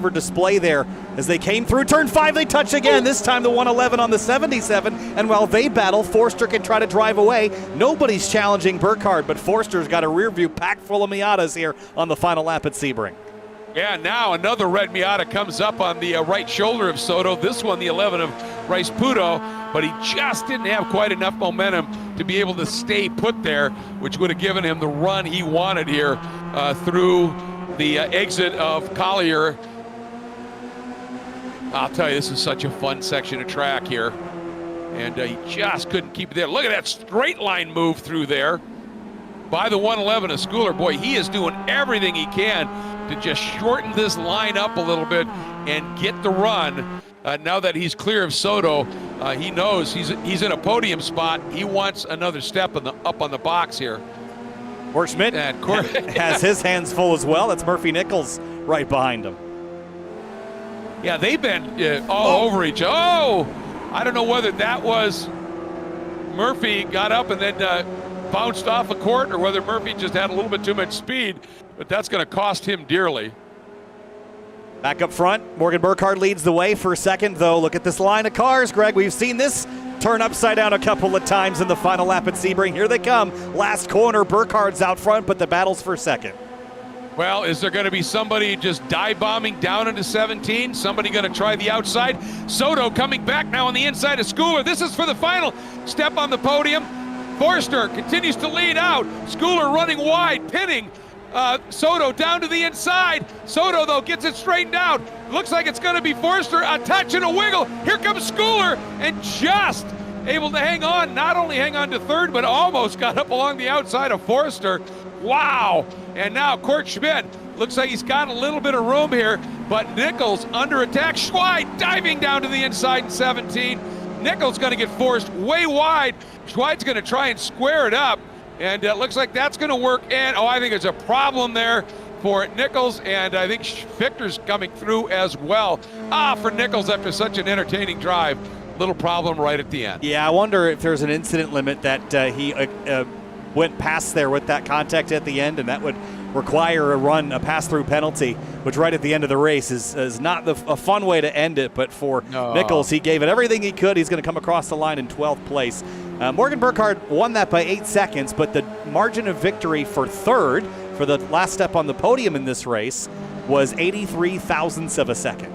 display there. As they came through turn 5, they touch again. This time the 111 on the 77. And while they battle, Forster can try to drive away. Nobody's challenging Burkhardt, but Forster's got a rear view packed full of Miatas here on the final lap at Sebring. Yeah, now another red Miata comes up on the right shoulder of Soto. This one, the 11 of Rice Puto, but he just didn't have quite enough momentum to be able to stay put there, which would have given him the run he wanted here through the exit of Collier. I'll tell you, this is such a fun section of track here. And he just couldn't keep it there. Look at that straight line move through there by the 111 of Schooler. Boy, he is doing everything he can to just shorten this line up a little bit and get the run. Now that he's clear of Soto, he knows he's in a podium spot. He wants another step up on the box here. Court Schmidt has his hands full as well. That's Murphy Nichols right behind him. Yeah, they've been all over each other. Oh, I don't know whether that was Murphy got up and then bounced off a court, or whether Murphy just had a little bit too much speed, but that's going to cost him dearly. Back up front, Morgan Burkhardt leads the way for second, though. Look at this line of cars, Greg. We've seen this turn upside down a couple of times in the final lap at Sebring. Here they come. Last corner, Burkhardt's out front, but the battle's for second. Well, is there going to be somebody just dive bombing down into 17? Somebody going to try the outside? Soto coming back now on the inside of Schooler. This is for the final step on the podium. Forster continues to lead out. Schooler running wide, pinning Soto down to the inside. Soto, though, gets it straightened out. Looks like it's going to be Forster. A touch and a wiggle. Here comes Schooler, and just able to hang on. Not only hang on to third, but almost got up along the outside of Forster. Wow. And now Court Schmidt looks like he's got a little bit of room here, but Nichols under attack. Schweid diving down to the inside in 17. Nichols going to get forced way wide. Schweid's going to try and square it up, and it looks like that's going to work. And I think there's a problem there for Nichols, and I think Victor's coming through as well. For Nichols after such an entertaining drive. Little problem right at the end. Yeah, I wonder if there's an incident limit that he went past there with that contact at the end, and that would require a pass-through penalty, which right at the end of the race is not a fun way to end it. But for Nichols, he gave it everything he could. He's going to come across the line in 12th place. Morgan Burkhardt won that by 8 seconds, but the margin of victory for third, for the last step on the podium in this race, was 83 thousandths of a second.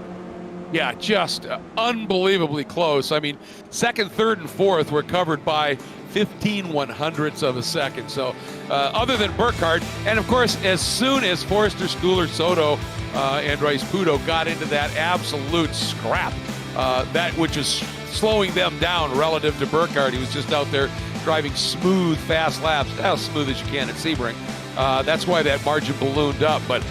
Yeah, just unbelievably close. I mean, second, third, and fourth were covered by 15 100ths of a second. So other than Burkhardt, and of course, as soon as Forster, Schooler, Soto, and Rice Puto got into that absolute scrap, that which is slowing them down relative to Burkhardt. He was just out there driving smooth, fast laps, as smooth as you can at Sebring. That's why that margin ballooned up. But,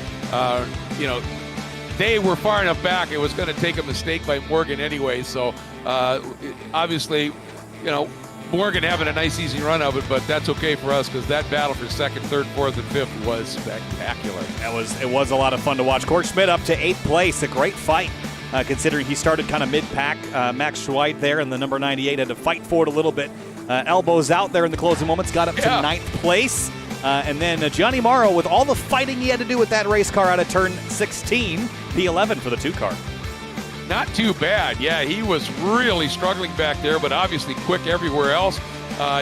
they were far enough back, it was going to take a mistake by Morgan anyway. So obviously, Morgan having a nice easy run of it, but that's okay for us because that battle for second, third, fourth, and fifth was spectacular. It was a lot of fun to watch. Court Schmidt up to 8th place, a great fight considering he started kind of mid-pack. Max Schweid there in the number 98 had to fight for it a little bit. Elbows out there in the closing moments, got up to 9th place. And then Gianni Morrow, with all the fighting he had to do with that race car out of turn 16, P11 for the 2-car. Not too bad. Yeah, he was really struggling back there, but obviously quick everywhere else.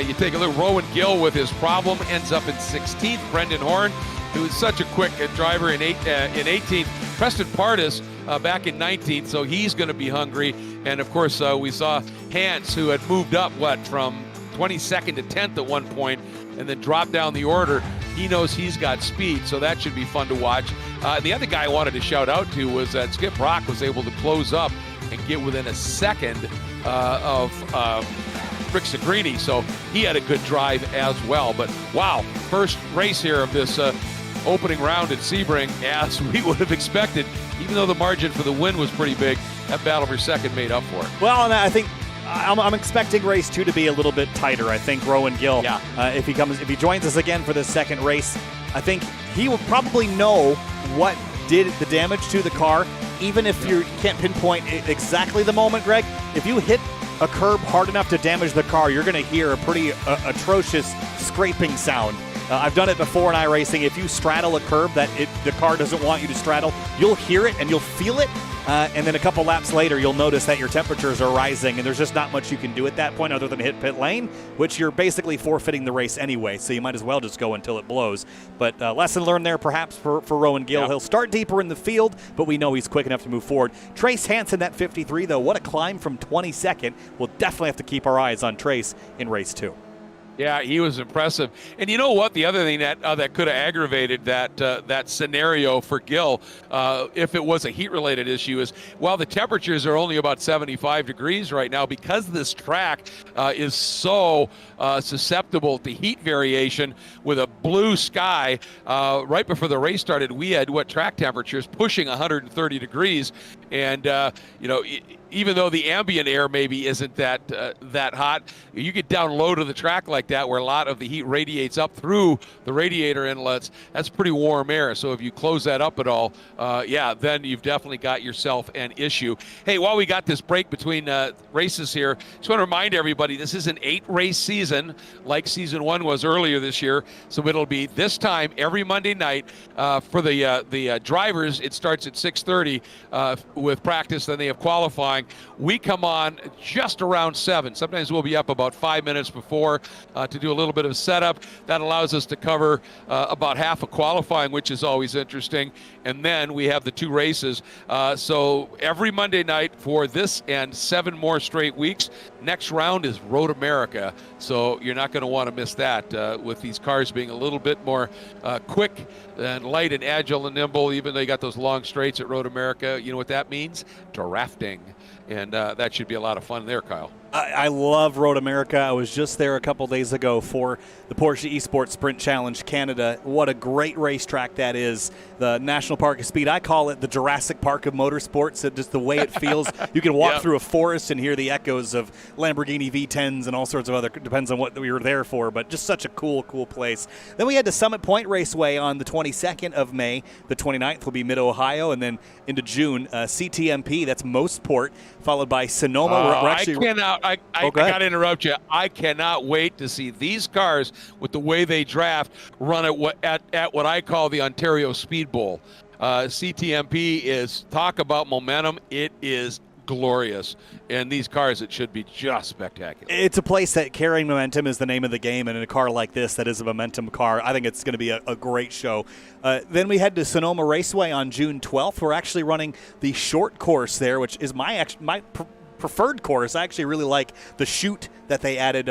You take a look, Rowan Gill with his problem ends up in 16th. Brendan Horn, who was such a quick driver in 18th. Preston Pardis back in 19th, so he's going to be hungry. And of course, we saw Hans, who had moved up, from 22nd to 10th at one point, and then dropped down the order. He knows he's got speed, so that should be fun to watch. The other guy I wanted to shout out to was that Skip Rock was able to close up and get within a second of Rick Segrini, so he had a good drive as well. But wow, first race here of this opening round at Sebring, as we would have expected. Even though the margin for the win was pretty big, that battle for second made up for it. Well, and I think I'm expecting race 2 to be a little bit tighter. I think Rowan Gill, if he joins us again for this second race, I think he will probably know what did the damage to the car, even if you can't pinpoint exactly the moment, Greg. If you hit a curb hard enough to damage the car, you're going to hear a pretty atrocious scraping sound. I've done it before in iRacing. If you straddle a curb that the car doesn't want you to straddle, you'll hear it and you'll feel it. And then a couple laps later, you'll notice that your temperatures are rising, and there's just not much you can do at that point other than hit pit lane, which you're basically forfeiting the race anyway, so you might as well just go until it blows. But lesson learned there perhaps for Rowan Gill. Yep. He'll start deeper in the field, but we know he's quick enough to move forward. Trace Hansen at 53, though, what a climb from 22nd. We'll definitely have to keep our eyes on Trace in race 2. Yeah, he was impressive. And you know what? The other thing that could have aggravated that scenario for Gill, if it was a heat-related issue, is while the temperatures are only about 75 degrees right now, because this track is so susceptible to heat variation with a blue sky, right before the race started, we had track temperatures pushing 130 degrees. And, even though the ambient air maybe isn't that hot, you get down low to the track like that where a lot of the heat radiates up through the radiator inlets. That's pretty warm air. So if you close that up at all, then you've definitely got yourself an issue. Hey, while we got this break between races here, just want to remind everybody this is an 8-race season like season 1 was earlier this year. So it'll be this time every Monday night for the drivers. It starts at 6:30 with practice. Then they have qualifying. We come on just around 7. Sometimes we'll be up about 5 minutes before to do a little bit of setup. That allows us to cover about half of qualifying, which is always interesting. And then we have the 2 races. So every Monday night for this and 7 more straight weeks. Next round is Road America. So you're not going to want to miss that with these cars being a little bit more quick and light and agile and nimble, even though you got those long straights at Road America. You know what that means? Drafting. And that should be a lot of fun there, Kyle. I love Road America. I was just there a couple days ago for the Porsche Esports Sprint Challenge Canada. What a great racetrack that is. The National Park of Speed. I call it the Jurassic Park of motorsports. Just the way it feels. You can walk through a forest and hear the echoes of Lamborghini V10s and all sorts of other, depends on what we were there for, but just such a cool place. Then we had the Summit Point Raceway on the 22nd of May. The 29th will be Mid-Ohio, and then into June, CTMP, that's Mostport, followed by Sonoma. I got to interrupt you. I cannot wait to see these cars with the way they draft run at what I call the Ontario Speed Bowl. CTMP is, talk about momentum. It is glorious. And these cars, it should be just spectacular. It's a place that carrying momentum is the name of the game, and in a car like this that is a momentum car, I think it's going to be a great show. Then we head to Sonoma Raceway on June 12th. We're actually running the short course there, which is my preferred course. I actually really like the chute that they added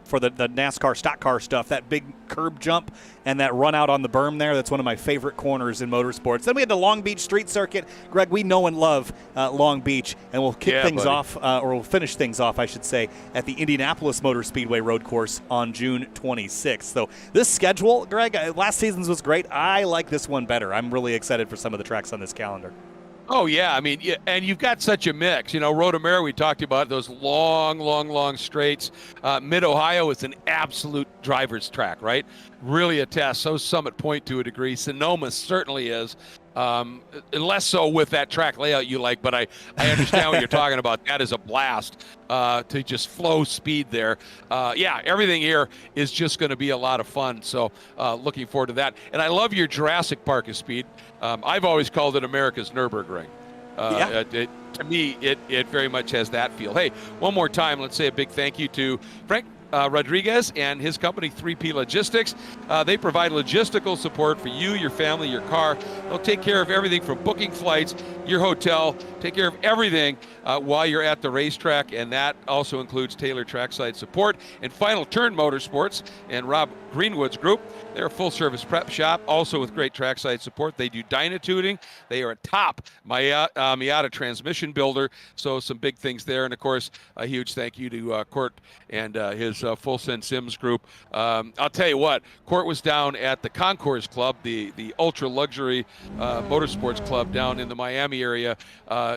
for the NASCAR stock car stuff, that big curb jump and that run out on the berm there. That's one of my favorite corners in motorsports. Then we had the Long Beach Street Circuit. Greg, we know and love Long Beach, and we'll kick things off, or we'll finish things off, I should say, at the Indianapolis Motor Speedway Road Course on June 26th. So this schedule, Greg, last season's was great. I like this one better. I'm really excited for some of the tracks on this calendar. Oh, yeah. I mean, and you've got such a mix. Road America, we talked about those long straights. Mid-Ohio is an absolute driver's track, right? Really a test. So Summit Point to a degree. Sonoma certainly is. Less so with that track layout you like, but I understand what you're talking about. That is a blast to just flow speed there. Everything here is just going to be a lot of fun. So looking forward to that. And I love your Jurassic Park of Speed. I've always called it America's Nürburgring. To me, it very much has that feel. Hey, one more time, let's say a big thank you to Frank Rodriguez and his company 3P Logistics. They provide logistical support for you, your family, your car. They'll take care of everything from booking flights, your hotel, take care of everything while you're at the racetrack, and that also includes tailored trackside support. And Final Turn Motorsports and Rob Greenwood's group, they're a full-service prep shop, also with great trackside support. They do dyno tuning. They are a top Miata transmission builder, so some big things there. And, of course, a huge thank you to Court and his his Full Send Sims group. I'll tell you what, Court was down at the Concourse Club, the ultra luxury motorsports club down in the Miami area,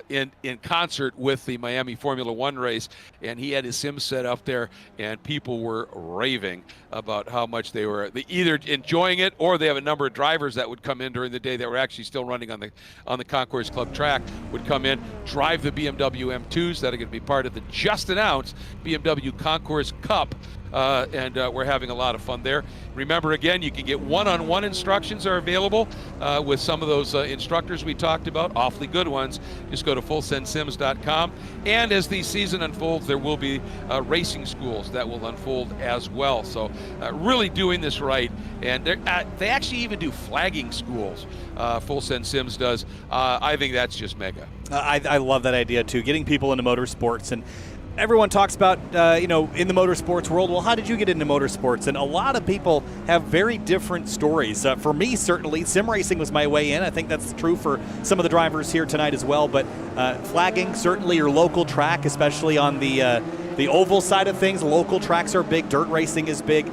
in concert with the Miami Formula One race, and he had his Sims set up there, and people were raving about how much they were either enjoying it, or they have a number of drivers that would come in during the day that were actually still running on the Concourse Club track, would come in, drive the BMW M2s that are going to be part of the just announced BMW Concourse Cup. And we're having a lot of fun there. Remember, again, you can get one-on-one instructions are available with some of those instructors we talked about, awfully good ones. Just go to fullsendsims.com. And as the season unfolds, there will be racing schools that will unfold as well. So really doing this right. And they actually even do flagging schools. Full Send Sims does. I think that's just mega. I love that idea, too, getting people into motorsports. And everyone talks about, in the motorsports world, well, how did you get into motorsports? And a lot of people have very different stories. For me, certainly, sim racing was my way in. I think that's true for some of the drivers here tonight as well. But flagging, certainly your local track, especially on the oval side of things. Local tracks are big. Dirt racing is big.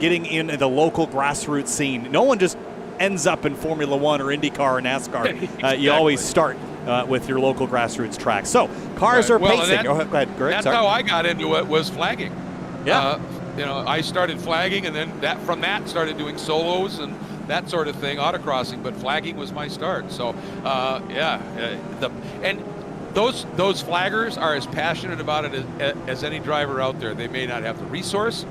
Getting in the local grassroots scene. No one just ends up in Formula One or IndyCar or NASCAR. Exactly. You always start with your local grassroots track. So cars are pacing. Go ahead, Greg. That's how I got into it, was flagging. Yeah. I started flagging, and then from that started doing solos and that sort of thing, autocrossing. But flagging was my start. So and those flaggers are as passionate about it as any driver out there. They may not have the resource,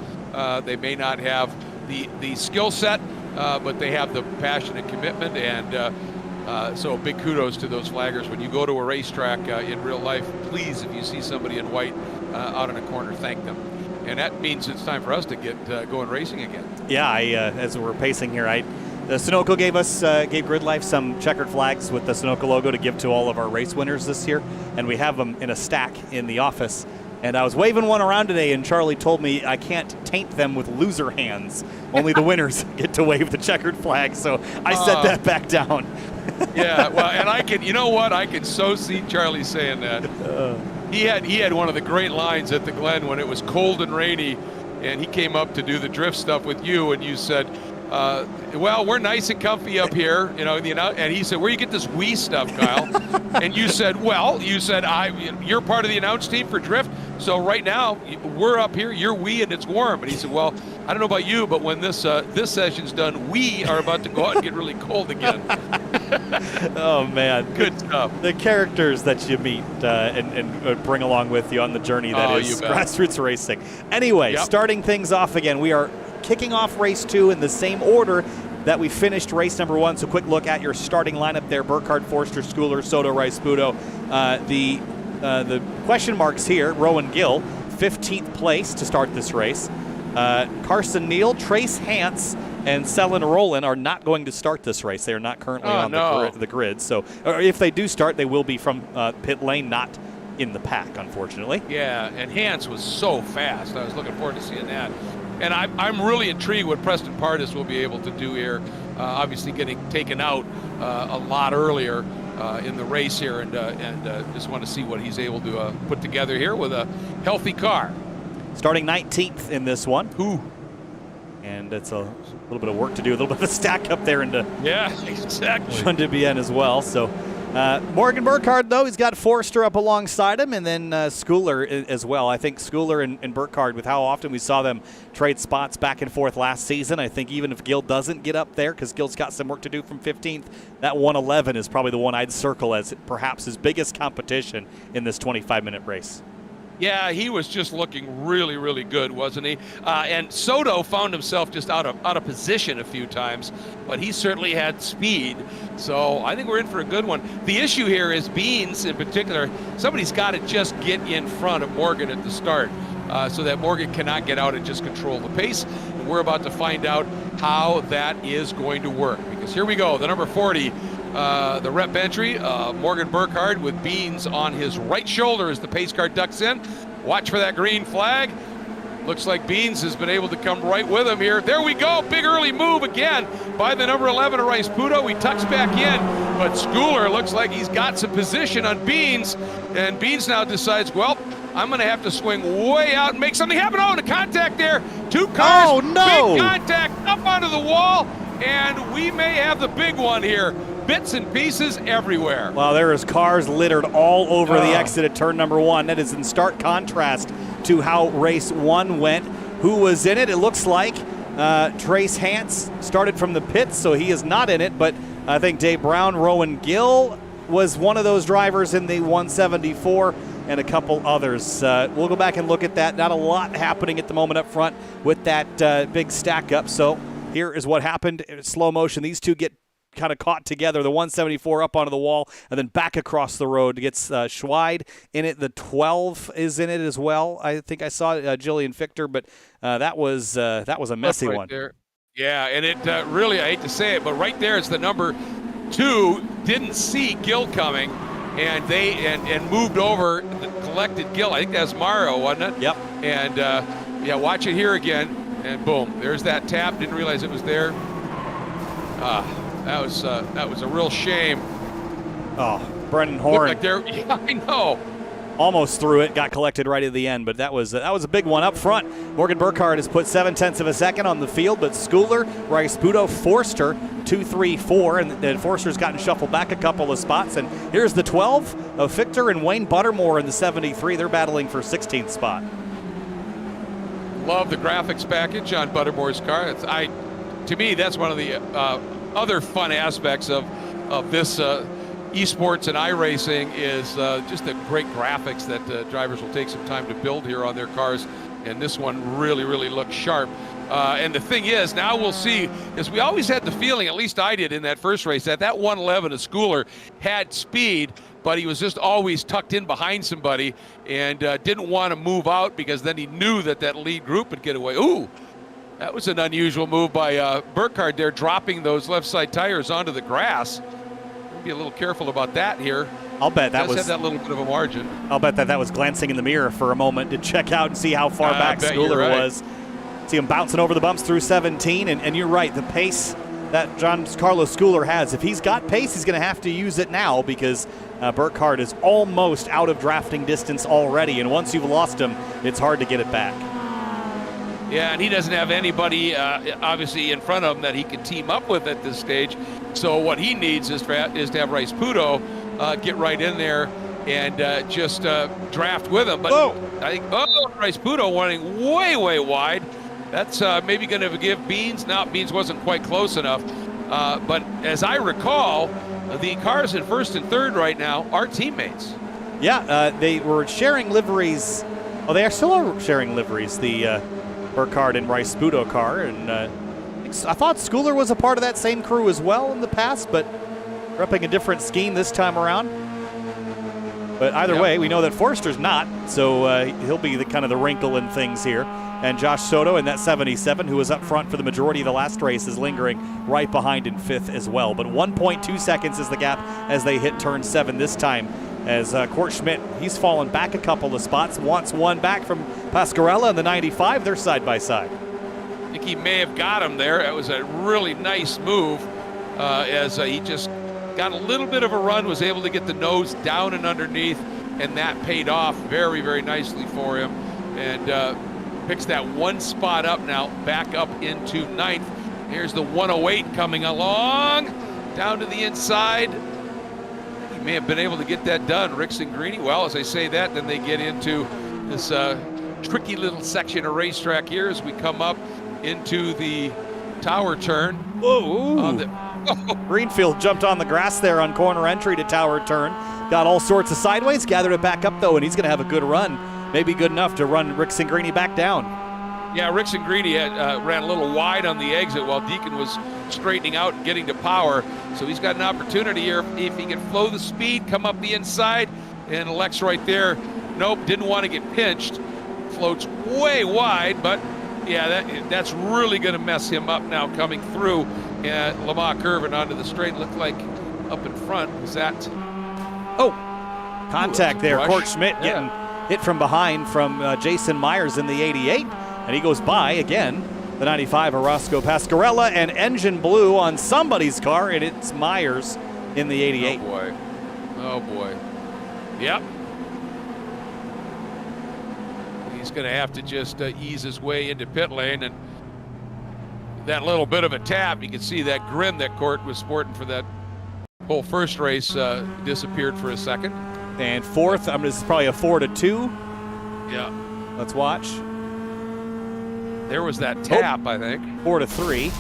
they may not have the skill set, but they have the passion and commitment. And so big kudos to those flaggers. When you go to a racetrack in real life, please, if you see somebody in white out in a corner, thank them. And that means it's time for us to get going racing again. Yeah, as we're pacing here, the Sunoco gave Grid Life some checkered flags with the Sunoco logo to give to all of our race winners this year, and we have them in a stack in the office. And I was waving one around today, and Charlie told me I can't taint them with loser hands. Only the winners get to wave the checkered flag, so I set that back down. Yeah, well, and I can so see Charlie saying that. He had one of the great lines at the Glen when it was cold and rainy, and he came up to do the drift stuff with you, and you said, well, we're nice and comfy up here, and he said, where you get this wee stuff, Kyle? And you said, you're part of the announce team for drift, so right now we're up here, you're wee, and it's warm. And he said, well, I don't know about you, but when this session's done, we are about to go out and get really cold again. Oh, man. Good stuff. The characters that you meet and bring along with you on the journey that is grassroots racing. Anyway, Starting things off again, we are kicking off race 2 in the same order that we finished race number 1. So quick look at your starting lineup there. Burkhardt, Forster, Schooler, Soto, Rice, Budo. The question marks here, Rowan Gill, 15th place to start this race. Carson Neal, Trace Hance, and Selin Roland are not going to start this race. They are not currently on the grid. So if they do start, they will be from pit lane, not in the pack, unfortunately. Yeah, and Hance was so fast. I was looking forward to seeing that. And I'm really intrigued what Preston Pardis will be able to do here. Obviously getting taken out a lot earlier in the race here, and just want to see what he's able to put together here with a healthy car. Starting 19th in this one. Ooh. And it's a little bit of work to do, a little bit of a stack up there into exactly. to be in as well. So Morgan Burkhardt, though, he's got Forster up alongside him, and then Schooler as well. I think Schooler and Burkhardt, with how often we saw them trade spots back and forth last season, I think even if Gill doesn't get up there, because Gill's got some work to do from 15th, that 111 is probably the one I'd circle as perhaps his biggest competition in this 25-minute race. Yeah, he was just looking really, really good, wasn't he? And Soto found himself just out of position a few times, but he certainly had speed. So I think we're in for a good one. The issue here is Beans in particular. Somebody's got to just get in front of Morgan at the start so that Morgan cannot get out and just control the pace. And we're about to find out how that is going to work, because here we go, the number 40. The rep entry, Morgan Burkhardt with Beans on his right shoulder as the pace car ducks in. Watch for that green flag. Looks like Beans has been able to come right with him here. There we go, big early move again by the number 11 of Rice Puto. He tucks back in, but Schooler looks like he's got some position on Beans, and Beans now decides, well, I'm going to have to swing way out and make something happen. Oh, the contact there. 2 cars. Oh, no. Big contact up onto the wall, and we may have the big one here. Bits and pieces everywhere. Well, there is cars littered all over the exit at turn number 1. That is in stark contrast to how race 1 went. Who was in it? It looks like Trace Hance started from the pits, so he is not in it, but I think Dave Brown, Rowan Gill was one of those drivers in the 174, and a couple others. We'll go back and look at that. Not a lot happening at the moment up front with that big stack up. So here is what happened in slow motion. These two get kind of caught together. The 174 up onto the wall and then back across the road. It gets Schweid in it. The 12 is in it as well. I think I saw Jillian Fichter, but that was a messy one. There. Yeah, and it really, I hate to say it, but right there it's the number 2 didn't see Gill coming, and they and moved over, collected Gill. I think that's Mario, wasn't it? Yep. And yeah, watch it here again, and boom, there's that tap. Didn't realize it was there. That was a real shame. Oh, Brendan Horn. Looked like yeah, I know. Almost threw it, got collected right at the end, but that was a big one up front. Morgan Burkhardt has put 0.7 of a second on the field, but Schooler, Rice Puto, Forster, 2, 3, 4, and then Forster's gotten shuffled back a couple of spots. And here's the 12 of Fichter and Wayne Buttermore in the 73. They're battling for 16th spot. Love the graphics package on Buttermore's car. To me, that's one of the other fun aspects of this esports and iRacing is just the great graphics that drivers will take some time to build here on their cars, and this one really, really looks sharp. And the thing is, now we'll see, as we always had the feeling, at least I did in that first race, that 111 of Schooler had speed, but he was just always tucked in behind somebody and didn't want to move out because then he knew that lead group would get away. Ooh, that was an unusual move by Burkhardt there, dropping those left side tires onto the grass. Be a little careful about that here. I'll bet that was have that little bit of a margin. I'll bet that was glancing in the mirror for a moment to check out and see how far back Schooler was. See him bouncing over the bumps through 17, and you're right, the pace that John Carlos Schooler has, if he's got pace, he's going to have to use it now because Burkhardt is almost out of drafting distance already, and once you've lost him, it's hard to get it back. Yeah, and he doesn't have anybody obviously in front of him that he can team up with at this stage. So what he needs is to have Rice Puto get right in there and just draft with him. But I think Rice Puto running way, way wide. That's maybe going to give Beans. Now Beans wasn't quite close enough. But as I recall, the cars in first and third right now are teammates. Yeah, they were sharing liveries. Oh, they are still sharing liveries. The Burkhardt and Rice Puto car, and I thought Schooler was a part of that same crew as well in the past, but repping a different scheme this time around. But either way, we know that Forster's not, so he'll be the kind of the wrinkle in things here. And Josh Soto in that 77, who was up front for the majority of the last race, is lingering right behind in fifth as well. But 1.2 seconds is the gap as they hit turn 7 this time. As Court Schmidt, he's fallen back a couple of spots, wants one back from Pasquarella in the 95. They're side by side. I think he may have got him there. It was a really nice move as he just got a little bit of a run, was able to get the nose down and underneath, and that paid off very, very nicely for him. And picks that one spot up now, back up into 9th. Here's the 108 coming along, down to the inside. He may have been able to get that done. Ricks and Greeny, well, as I say that, then they get into this tricky little section of racetrack here as we come up into the tower turn. Whoa! Greenfield jumped on the grass there on corner entry to tower turn. Got all sorts of sideways, gathered it back up though, and he's going to have a good run. Maybe good enough to run Ricks and Greeny back down. Yeah, Ricks and Greeny ran a little wide on the exit while Deacon was straightening out and getting to power. So he's got an opportunity here if he can flow the speed, come up the inside, and Alex right there. Nope, didn't want to get pinched. Floats way wide, but yeah, that's really going to mess him up now coming through Lamar curve and onto the straight. Looked like up in front was that. Oh, contact there. Rush. Court Schmidt getting hit from behind from Jason Myers in the 88, and he goes by again. The 95 Orozco Pasquarella and engine blue on somebody's car, and it's Myers in the 88. Oh boy. Yep. he's going to have to just ease his way into pit lane. And that little bit of a tap, you can see that grin that Court was sporting for that whole first race disappeared for a second. And fourth, this is probably a 4-2. Yeah. Let's watch. There was that tap, I think. 4-3.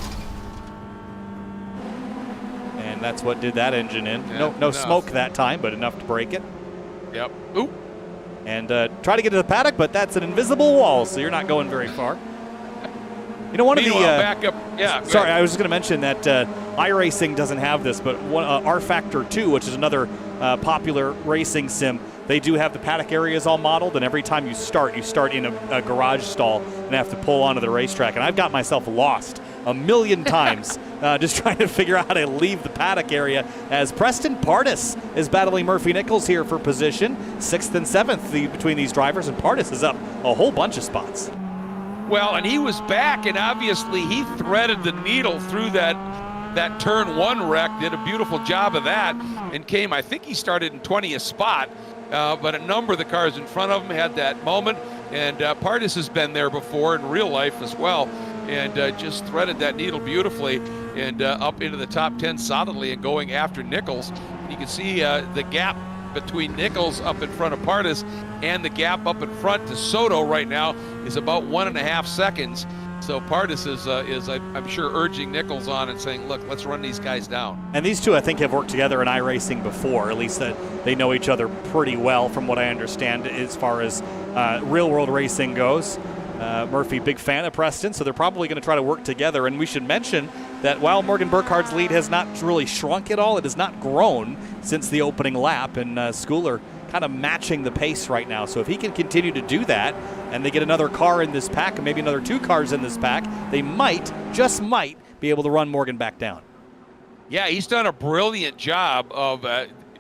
And that's what did that engine in. Yeah, No smoke that time, but enough to break it. Yep. Ooh. And try to get to the paddock, but that's an invisible wall, so you're not going very far. You know, one Meanwhile, of the back up. Yeah. sorry, I was just going to mention that iRacing doesn't have this, but R Factor 2, which is another popular racing sim, they do have the paddock areas all modeled, and every time you start in a garage stall and have to pull onto the racetrack. And I've got myself lost a million times just trying to figure out how to leave the paddock area, as Preston Pardis is battling Murphy Nichols here for position. 6th and 7th between these drivers, and Pardis is up a whole bunch of spots. Well, and he was back, and obviously he threaded the needle through that turn 1 wreck, did a beautiful job of that, and came, I think he started in 20th spot, but a number of the cars in front of him had that moment, and Pardis has been there before in real life as well, and just threaded that needle beautifully, and up into the top 10 solidly and going after Nichols. You can see the gap between Nichols up in front of Pardis and the gap up in front to Soto right now is about 1.5 seconds. So Pardis is I'm sure, urging Nichols on and saying, look, let's run these guys down. And these two, I think, have worked together in iRacing before, at least that they know each other pretty well from what I understand as far as real-world racing goes. Murphy, big fan of Preston, so they're probably going to try to work together. And we should mention that while Morgan Burkhardt's lead has not really shrunk at all, it has not grown since the opening lap, and Schooler kind of matching the pace right now. So if he can continue to do that, and they get another car in this pack, and maybe another 2 cars in this pack, they might, just might, be able to run Morgan back down. Yeah, he's done a brilliant job of,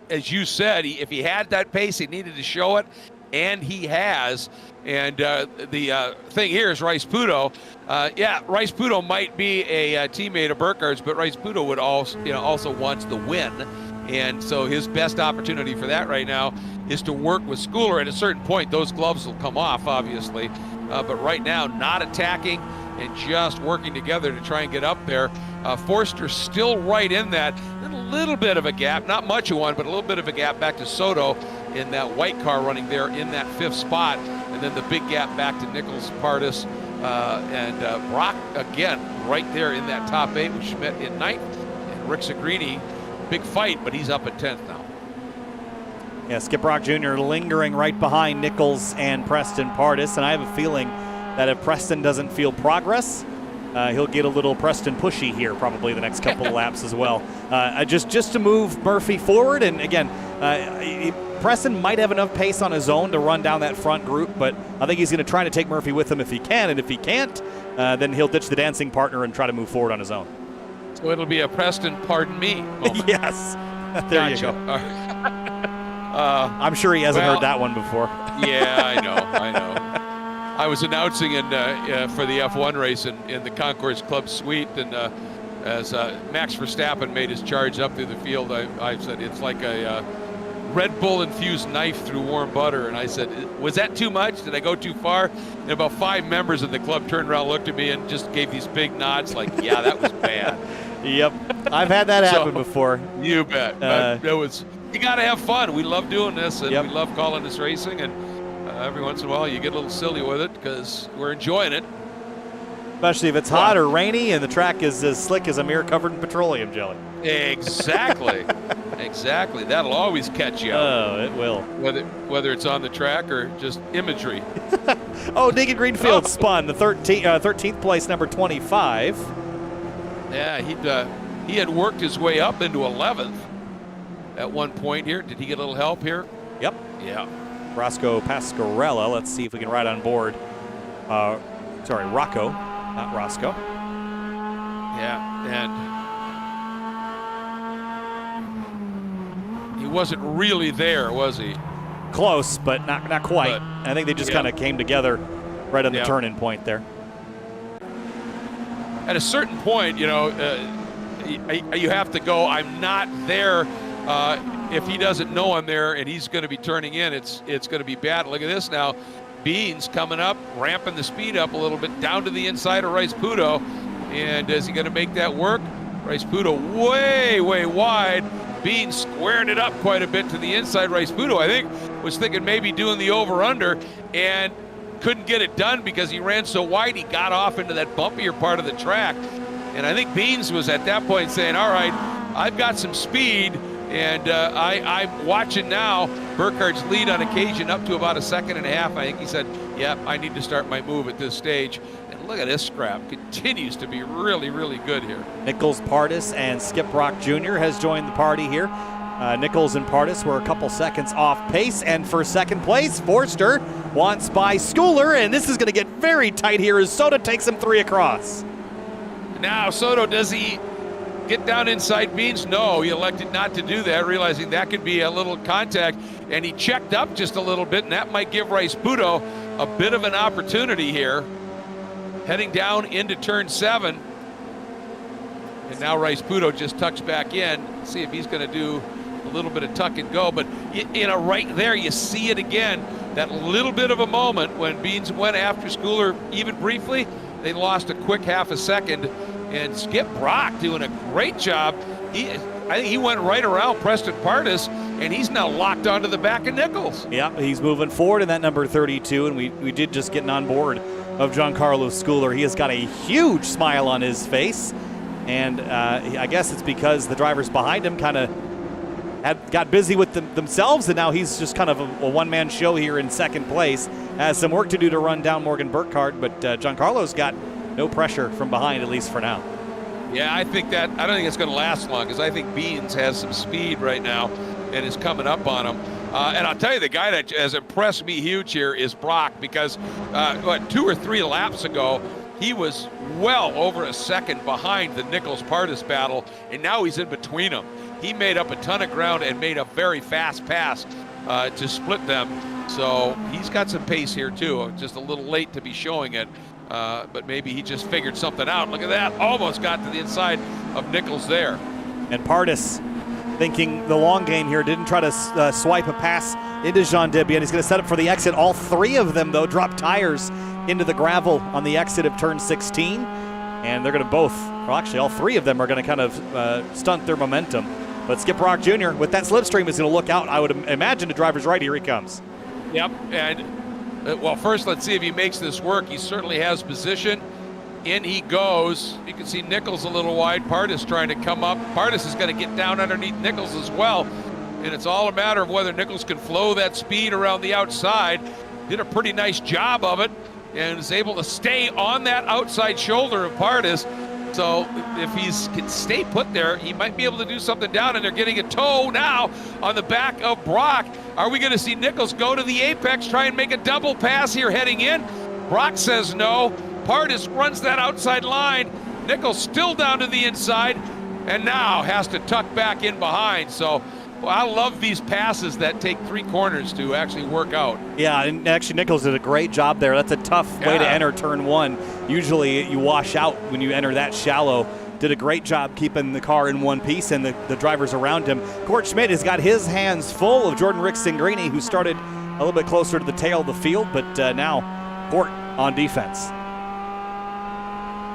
as you said, if he had that pace, he needed to show it, and he has. And the thing here is Rice Puto. Rice Puto might be a teammate of Burkhardt's, but Rice Puto would also wants the win. And so his best opportunity for that right now is to work with Schooler. At a certain point, those gloves will come off, obviously. But right now, not attacking and just working together to try and get up there. Forster still right in that. A little bit of a gap, not much of one, but a little bit of a gap back to Soto in that white car running there in that 5th spot. And then the big gap back to Nichols, Pardis, and Brock again right there in that top 8 with Schmidt in 9th. And Rick Segrini, big fight, but he's up at 10th now. Yeah, Skip Brock Jr. lingering right behind Nichols and Preston Pardis, and I have a feeling that if Preston doesn't feel progress, he'll get a little Preston pushy here probably the next couple of laps as well. Just to move Murphy forward, and again, Preston might have enough pace on his own to run down that front group, but I think he's going to try to take Murphy with him if he can, and if he can't, then he'll ditch the dancing partner and try to move forward on his own. So it'll be a Preston pardon me moment. Yes, there you go. I'm sure he hasn't heard that one before. Yeah, I know. I was announcing for the F1 race in the Concourse Club suite, and as Max Verstappen made his charge up through the field, I said it's like a Red Bull infused knife through warm butter, and I said, was that too much? Did I go too far? And about 5 members of the club turned around, looked at me, and just gave these big nods like, yeah, that was bad. Yep, I've had that happen before. You bet. But you got to have fun. We love doing this, and we love calling this racing, and every once in a while you get a little silly with it because we're enjoying it. Especially if it's hot or rainy and the track is as slick as a mirror covered in petroleum jelly. Exactly. Exactly. That'll always catch you out. Oh, it will. Whether it's on the track or just imagery. Oh, Deegan Greenfield spun the 13th place, number 25. Yeah, he had worked his way up into 11th at one point here. Did he get a little help here? Yep. Yeah. Roscoe Pasquarella. Let's see if we can ride on board. Rocco, not Roscoe. Yeah, and he wasn't really there, was he? Close, but not quite. I think they just kind of came together right on the turn-in point there. At a certain point, you have to go, I'm not there. If he doesn't know I'm there and he's going to be turning in, it's going to be bad. Look at this now. Beans coming up, ramping the speed up a little bit down to the inside of Rice Puto. And is he going to make that work? Rice Puto way, way wide. Beans squared it up quite a bit to the inside. Rice Puto, I think, was thinking maybe doing the over-under and couldn't get it done because he ran so wide he got off into that bumpier part of the track. And I think Beans was at that point saying, all right, I've got some speed, and I'm watching now Burkhardt's lead on occasion up to about 1.5 seconds. I think he said, yep, I need to start my move at this stage. And look at this scrap. Continues to be really, really good here. Nichols, Pardis, and Skip Brock Jr. has joined the party here. Nichols and Pardis were a couple seconds off pace, and for second place, Forster wants by Schooler, and this is going to get very tight here as Soto takes him 3 across. Now Soto, does he get down inside Beans? No, he elected not to do that, realizing that could be a little contact, and he checked up just a little bit, and that might give Rice Puto a bit of an opportunity here, heading down into turn 7. And now Rice Puto just tucks back in. See if he's going to do a little bit of tuck and go, but right there you see it again, that little bit of a moment when Beans went after Schooler even briefly. They lost a quick 1/2 second, and Skip Brock doing a great job. I think he went right around Preston Pardis, and he's now locked onto the back of Nichols. Yeah, he's moving forward in that number 32, and we did just get on board of Giancarlo Schooler. He has got a huge smile on his face, and I guess it's because the drivers behind him kind of got busy with themselves, and now he's just kind of a one-man show here in second place. Has some work to do to run down Morgan Burkhardt, but Giancarlo's got no pressure from behind, at least for now. Yeah, I don't think it's going to last long, because I think Beans has some speed right now and is coming up on him. And I'll tell you, the guy that has impressed me huge here is Brock, because 2 or 3 laps ago, he was well over 1 second behind the Nichols-Pardis battle, and now he's in between them. He made up a ton of ground and made a very fast pass to split them. So he's got some pace here too. Just a little late to be showing it, but maybe he just figured something out. Look at that, almost got to the inside of Nichols there. And Pardis thinking the long game here, didn't try to swipe a pass into Jean Debian. He's going to set up for the exit. All 3 of them, though, drop tires into the gravel on the exit of turn 16. And they're going to actually all 3 of them are going to kind of stunt their momentum. But Skip Brock Jr. with that slipstream is going to look out. I would imagine the driver's right. Here he comes. Yep, and well, first let's see if he makes this work. He certainly has position. In he goes. You can see Nichols a little wide. Pardis trying to come up. Pardis is going to get down underneath Nichols as well. And it's all a matter of whether Nichols can flow that speed around the outside. Did a pretty nice job of it and is able to stay on that outside shoulder of Pardis. So if he can stay put there, he might be able to do something down, and they're getting a tow now on the back of Brock. Are we going to see Nichols go to the apex, try and make a double pass here heading in? Brock says no. Pardis runs that outside line. Nichols still down to the inside, and now has to tuck back in behind. So well, I love these passes that take 3 corners to actually work out. Yeah, and actually Nichols did a great job there. That's a tough way to enter turn 1. Usually you wash out when you enter that shallow. Did a great job keeping the car in one piece and the drivers around him. Court Schmidt has got his hands full of Jordan Rick-Singrini, who started a little bit closer to the tail of the field, but now Court on defense.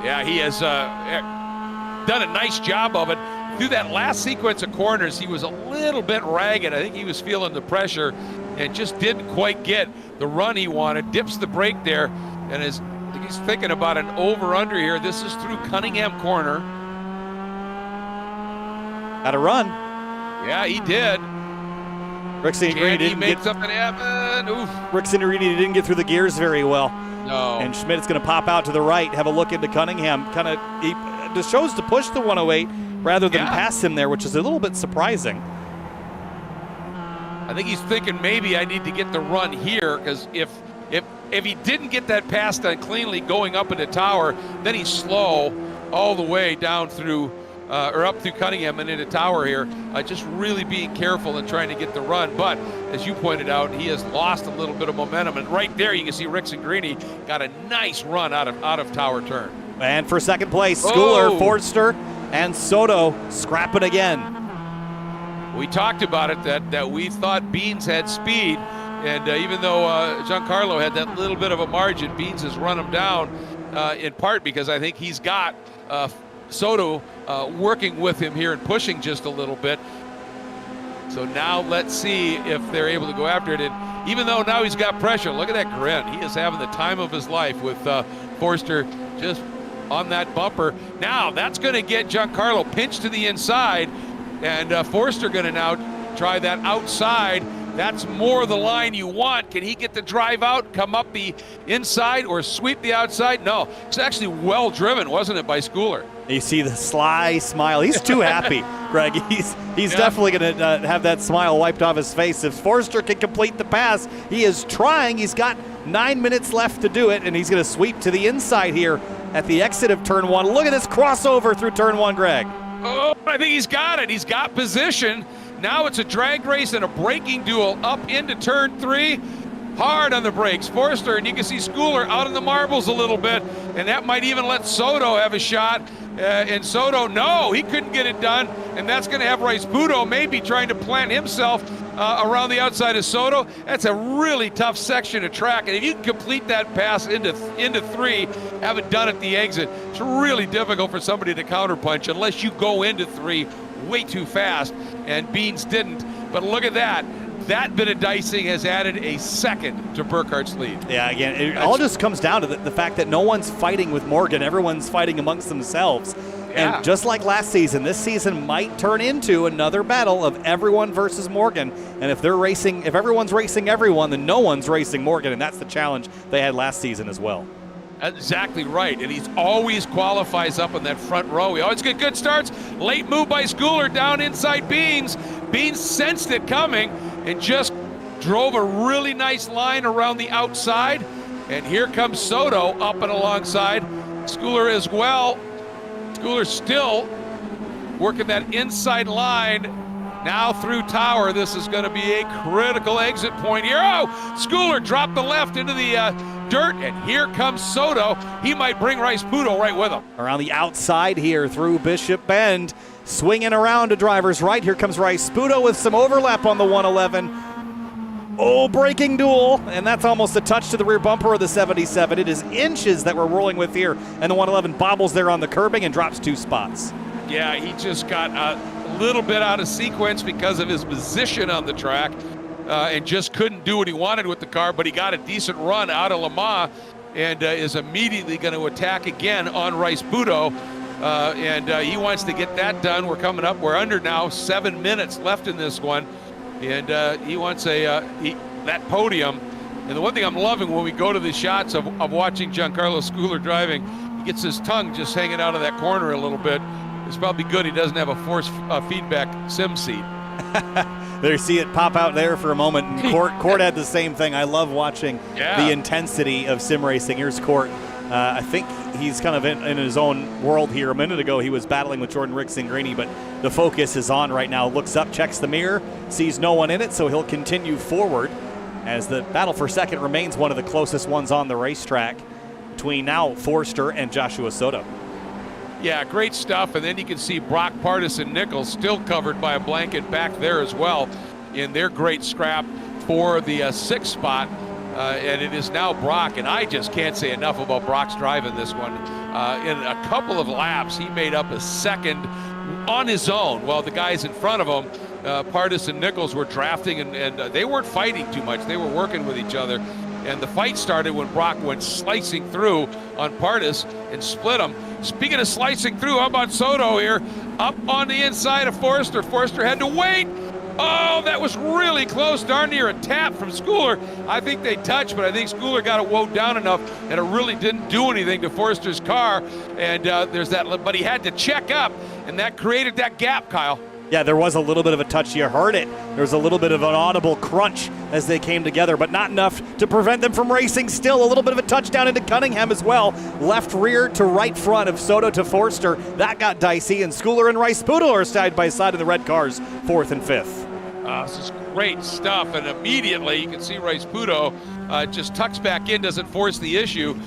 Yeah, he has done a nice job of it. Through that last sequence of corners, he was a little bit ragged. I think he was feeling the pressure and just didn't quite get the run he wanted. Dips the brake there, and he's thinking about an over-under here. This is through Cunningham Corner. Had a run. Yeah, he did. Rick-Singrini didn't make something happen. Oof. Rick-Singrini didn't get through the gears very well. No. And Schmidt is going to pop out to the right, have a look into Cunningham. He just chose to push the 108 rather than pass him there, which is a little bit surprising. I think he's thinking maybe I need to get the run here, because if he didn't get that pass done cleanly going up into Tower, then he's slow all the way down through or up through Cunningham and into Tower here. Just really being careful and trying to get the run. But as you pointed out, he has lost a little bit of momentum. And right there you can see Rick-Singrini got a nice run out of Tower turn. And for second place, Schooler, Forster, and Soto scrapping again. We talked about it, that we thought Beans had speed. And even though Giancarlo had that little bit of a margin, Beans has run him down in part because I think he's got Soto working with him here and pushing just a little bit. So now let's see if they're able to go after it. And even though now he's got pressure, look at that grin. He is having the time of his life with Forster just on that bumper. Now that's going to get Giancarlo pinched to the inside, and Forster going to now try that outside. That's more the line you want. Can he get the drive out, come up the inside, or sweep the outside? No, it's actually well driven, wasn't it, by Schooler? You see the sly smile. He's too happy, Greg. He's definitely going to have that smile wiped off his face. If Forster can complete the pass, he is trying. He's got 9 minutes left to do it, and he's going to sweep to the inside here at the exit of turn one. Look at this crossover through turn one, Greg. Oh, I think he's got it. He's got position. Now it's a drag race and a braking duel up into turn three. Hard on the brakes. Forster, and you can see Schooler out in the marbles a little bit, and that might even let Soto have a shot. And Soto, no, he couldn't get it done, and that's going to have Rice-Puto maybe trying to plant himself around the outside of Soto. That's a really tough section of track, and if you can complete that pass into three, have it done at the exit, it's really difficult for somebody to counterpunch unless you go into three way too fast, and Beans didn't. But look at that. That bit of dicing has added a second to Burkhart's lead. Yeah, again, it all just comes down to the fact that no one's fighting with Morgan. Everyone's fighting amongst themselves. Yeah. And just like last season, this season might turn into another battle of everyone versus Morgan. And if everyone's racing everyone, then no one's racing Morgan. And that's the challenge they had last season as well. Exactly right, and he's always qualifies up in that front row. He always get good starts. Late move by Schooler down inside Beans. Beans sensed it coming and just drove a really nice line around the outside. And here comes Soto up and alongside. Schooler as well. Schooler still working that inside line. Now through Tower, this is going to be a critical exit point here. Oh, Schooler dropped the left into the dirt, and here comes Soto. He might bring Rice-Puto right with him. Around the outside here through Bishop Bend, swinging around to driver's right. Here comes Rice-Puto with some overlap on the 111. Oh, braking duel, and that's almost a touch to the rear bumper of the 77. It is inches that we're rolling with here, and the 111 bobbles there on the curbing and drops 2 spots. Yeah, he just got a little bit out of sequence because of his position on the track. And just couldn't do what he wanted with the car, but he got a decent run out of Le Mans and is immediately going to attack again on Rice-Puto. And he wants to get that done. We're under now 7 minutes left in this one. And he wants that podium. And the one thing I'm loving when we go to the shots of watching Giancarlo Schooler driving, he gets his tongue just hanging out of that corner a little bit. It's probably good he doesn't have a force feedback sim seat. There, you see it pop out there for a moment. And Court had the same thing. I love watching the intensity of sim racing. Here's Court. I think he's kind of in his own world here. A minute ago, he was battling with Jordan Ricks-Ingrini, but the focus is on right now. Looks up, checks the mirror, sees no one in it, so he'll continue forward as the battle for second remains one of the closest ones on the racetrack between now Forster and Joshua Soto. Yeah, great stuff. And then you can see Brock, Pardis, and Nichols still covered by a blanket back there as well in their great scrap for the 6th spot. And it is now Brock, and I just can't say enough about Brock's drive in this one. In a couple of laps, he made up a second on his own while the guys in front of him, Pardis and Nichols, were drafting, and they weren't fighting too much. They were working with each other. And the fight started when Brock went slicing through on Pardis and split him. Speaking of slicing through, how about Soto here? Up on the inside of Forster. Forster had to wait. Oh, that was really close, darn near a tap from Schooler. I think they touched, but I think Schooler got it wound down enough that it really didn't do anything to Forster's car. And there's that, but he had to check up, and that created that gap, Kyle. Yeah, there was a little bit of a touch. You heard it. There was a little bit of an audible crunch as they came together, but not enough to prevent them from racing. Still a little bit of a touchdown into Cunningham as well. Left rear to right front of Soto to Forster. That got dicey, and Schooler and Rice-Puto are side by side in the red cars, 4th and 5th. This is great stuff, and immediately you can see Rice-Puto just tucks back in, doesn't force the issue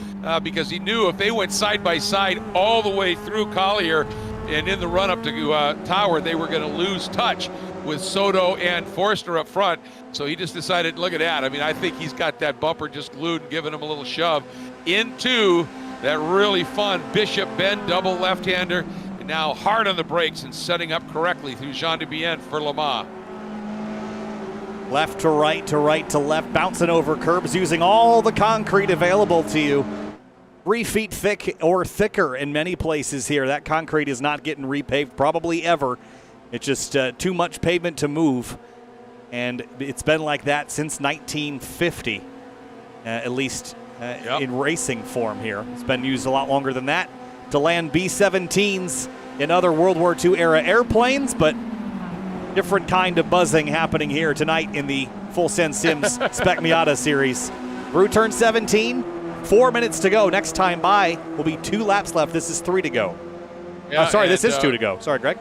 because he knew if they went side by side all the way through Collier and in the run-up to Tower, they were going to lose touch. with Soto and Forster up front. So he just decided, look at that. I mean, I think he's got that bumper just glued and giving him a little shove into that really fun Bishop Bend double left-hander. And now hard on the brakes and setting up correctly through Jean de Bienne for Le Mans. Left to right to left, bouncing over curbs, using all the concrete available to you. 3 feet thick or thicker in many places here. That concrete is not getting repaved probably ever. It's just too much pavement to move. And it's been like that since 1950, at least in racing form here. It's been used a lot longer than that to land B-17s in other World War II era airplanes, but different kind of buzzing happening here tonight in the Full Send Sims Spec Miata series. Through turn 17, 4 minutes to go. Next time by will be 2 laps left. This is 3 to go. Yeah, sorry, this is 2 to go. Sorry, Greg.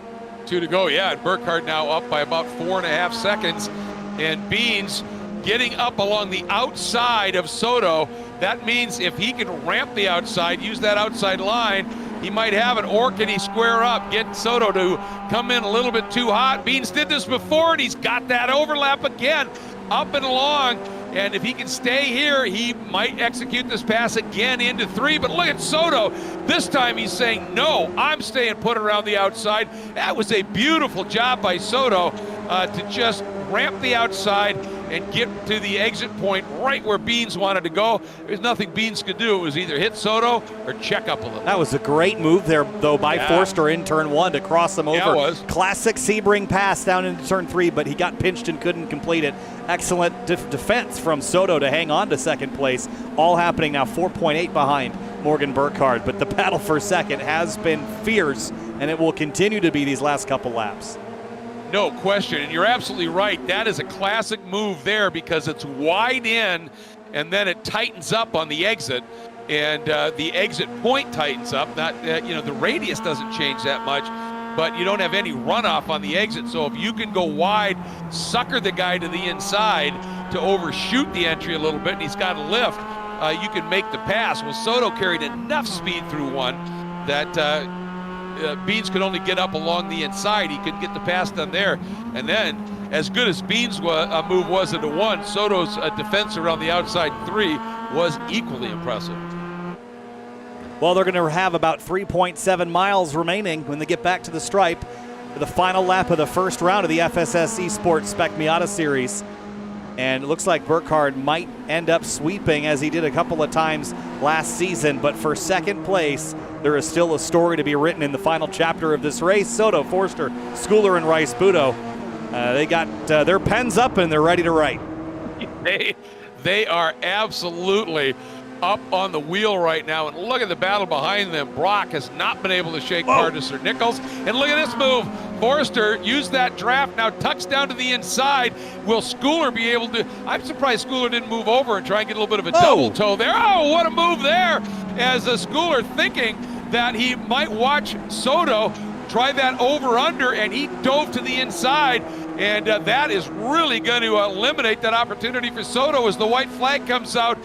2 to go, yeah. And Burkhardt now up by about 4.5 seconds. And Beans getting up along the outside of Soto. That means if he can ramp the outside, use that outside line, he might have it. Or can he square up, get Soto to come in a little bit too hot? Beans did this before, and he's got that overlap again, up and along. And if he can stay here, he might execute this pass again into 3. But look at Soto. This time he's saying, no, I'm staying put around the outside. That was a beautiful job by Soto to just ramp the outside and get to the exit point right where Beans wanted to go. There's nothing Beans could do. It was either hit Soto or check up a little. That was a great move there, though, by Forster in turn 1 to cross him over. Yeah, it was. Classic Sebring pass down into turn 3, but he got pinched and couldn't complete it. Excellent defense from Soto to hang on to second place. All happening now 4.8 behind Morgan Burkhardt, but the battle for second has been fierce, and it will continue to be these last couple laps. No question, and you're absolutely right. That is a classic move there because it's wide in, and then it tightens up on the exit, and the exit point tightens up. Not, the radius doesn't change that much, but you don't have any runoff on the exit. So if you can go wide, sucker the guy to the inside to overshoot the entry a little bit, and he's got a lift, you can make the pass. Well, Soto carried enough speed through one that Beans could only get up along the inside. He could get the pass done there. And then, as good as Beans' move was into 1, Soto's defense around the outside 3 was equally impressive. Well, they're going to have about 3.7 miles remaining when they get back to the stripe for the final lap of the first round of the FSS Esports Spec Miata Series. And it looks like Burkhardt might end up sweeping, as he did a couple of times last season. But for second place, there is still a story to be written in the final chapter of this race. Soto, Forster, Schooler, and Rice-Budo, they got their pens up and they're ready to write. They are absolutely up on the wheel right now. And look at the battle behind them. Brock has not been able to shake Pardus or Nichols. And look at this move. Forster used that draft, now tucks down to the inside. Will Schooler be able to? I'm surprised Schooler didn't move over and try and get a little bit of a double toe there. Oh, what a move there. As Schooler thinking that he might watch Soto try that over-under, and he dove to the inside. And that is really going to eliminate that opportunity for Soto as the white flag comes out.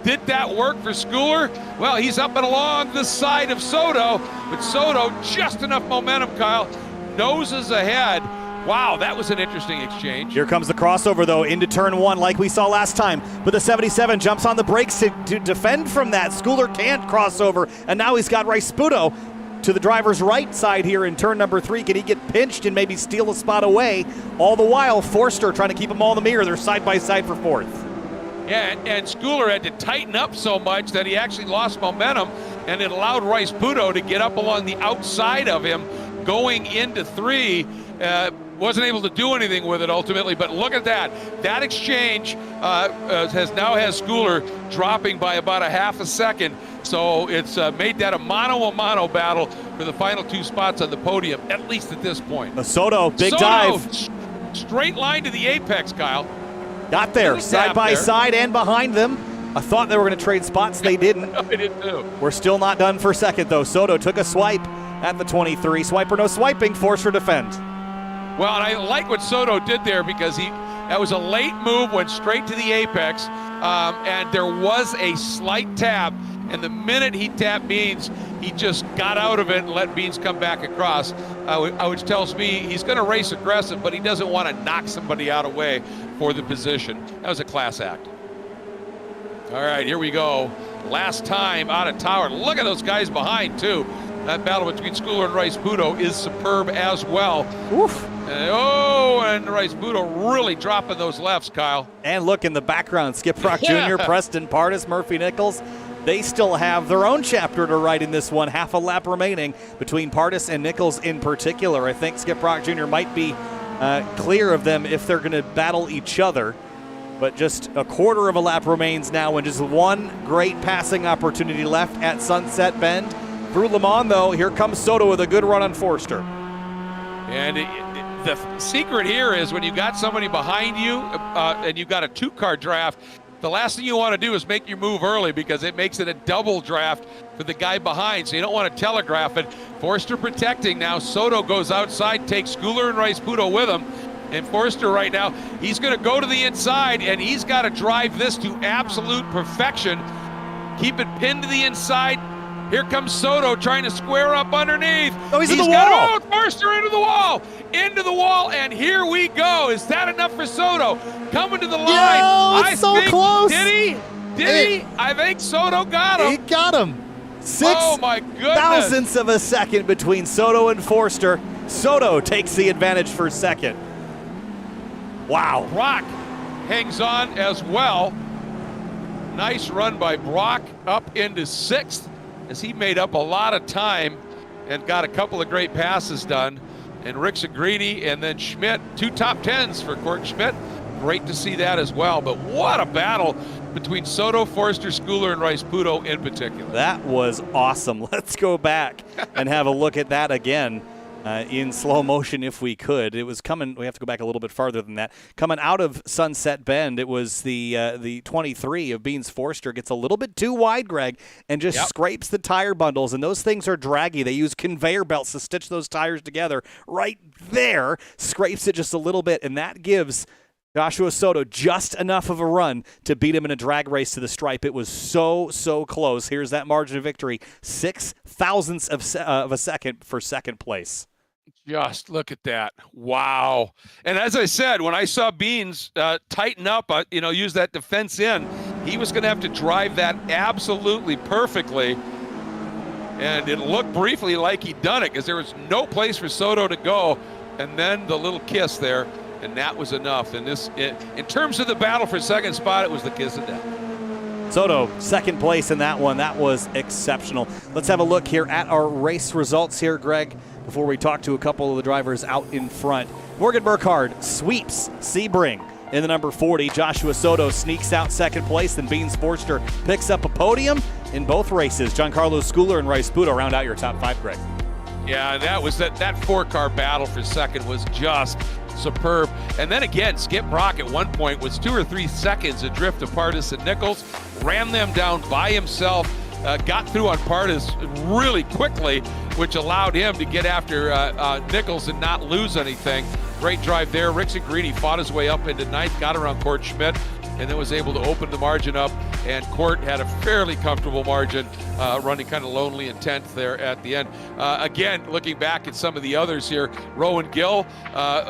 Did that work for Schooler? Well, he's up and along the side of Soto, but Soto, just enough momentum, Kyle, noses ahead. Wow, that was an interesting exchange. Here comes the crossover, though, into turn 1 like we saw last time. But the 77 jumps on the brakes to defend from that. Schooler can't cross over, and now he's got Rice-Budo to the driver's right side here in turn number 3. Can he get pinched and maybe steal a spot away? All the while, Forster trying to keep them all in the mirror. They're side by side for 4th. Yeah, and Schooler had to tighten up so much that he actually lost momentum, and it allowed Rice-Budo to get up along the outside of him going into 3. Wasn't able to do anything with it ultimately, but look at that. That exchange has Schooler dropping by about a half a second. So it's made that a mano-a-mano battle for the final 2 spots on the podium, at least at this point. Soto, big dive. Straight line to the apex, Kyle. Got there, side by side and behind them. I thought they were going to trade spots. They didn't. They did too. We're still not done for second, though. Soto took a swipe at the 23. Swipe or no swiping, Forster defend. Well, and I like what Soto did there because that was a late move, went straight to the apex, and there was a slight tab. and the minute he tapped Beans, he just got out of it and let Beans come back across, which tells me he's going to race aggressive, but he doesn't want to knock somebody out of the way for the position. That was a class act. All right, here we go. Last time out of Tower. Look at those guys behind, too. That battle between Schooler and Rice Puto is superb as well. Oof. And Rice Puto really dropping those lefts, Kyle. And look in the background, Skip Rock Jr., Preston Pardis, Murphy Nichols. They still have their own chapter to write in this one. Half a lap remaining between Pardis and Nichols in particular. I think Skip Rock Jr. might be clear of them if they're going to battle each other. But just a quarter of a lap remains now, and just one great passing opportunity left at Sunset Bend. Through Le Mans, though, here comes Soto with a good run on Forster. And the secret here is when you got somebody behind you and you've got a two-car draft, the last thing you want to do is make your move early because it makes it a double draft for the guy behind, so you don't want to telegraph it. Forster protecting now. Soto goes outside, takes Schooler and Rice Puto with him. And Forster right now, he's going to go to the inside, and he's got to drive this to absolute perfection. Keep it pinned to the inside. Here comes Soto trying to square up underneath. Oh, he's in the wall. Forster into the wall. Into the wall, and here we go. Is that enough for Soto? Coming to the line. Yeah, it's so close. Did he? Did he? I think Soto got him. He got him. 6 oh my goodness. thousandths of a second between Soto and Forster. Soto takes the advantage for second. Wow. Brock hangs on as well. Nice run by Brock up into 6th as he made up a lot of time and got a couple of great passes done. And Rick Segrini and then Schmidt, 2 top 10s for Court Schmidt. Great to see that as well. But what a battle between Soto, Forster, Schooler, and Rice Puto in particular. That was awesome. Let's go back and have a look at that again. In slow motion if we could. It was coming, we have to go back a little bit farther than that. Coming out of Sunset Bend, it was the 23 of Beans Forster gets a little bit too wide, Greg, and just scrapes the tire bundles, and those things are draggy. They use conveyor belts to stitch those tires together. Right there, scrapes it just a little bit, and that gives Joshua Soto just enough of a run to beat him in a drag race to the stripe. It was so close. Here's that margin of victory, 6 thousandths of a second for second place. Just look at that. Wow. And as I said, when I saw Beans tighten up, use that defense in, he was going to have to drive that absolutely perfectly. And it looked briefly like he'd done it because there was no place for Soto to go. And then the little kiss there, and that was enough. And in terms of the battle for second spot, it was the kiss of death. Soto, second place in that one. That was exceptional. Let's have a look here at our race results here, Greg, before we talk to a couple of the drivers out in front. Morgan Burkhardt sweeps Sebring in the number 40. Joshua Soto sneaks out second place. Then Beans Forster picks up a podium in both races. Giancarlo Schooler and Rice Puto round out your top 5, Greg. Yeah, that was that 4-car battle for second was just superb. And then again, Skip Brock at one point was 2 or 3 seconds adrift of Pardis and Nichols, ran them down by himself, got through on Pardis really quickly, which allowed him to get after Nichols and not lose anything. Great drive there. Rick Segrini fought his way up into 9th, got around Court Schmidt, and then was able to open the margin up, and Court had a fairly comfortable margin, running kind of lonely in 10th there at the end. Again, looking back at some of the others here, Rowan Gill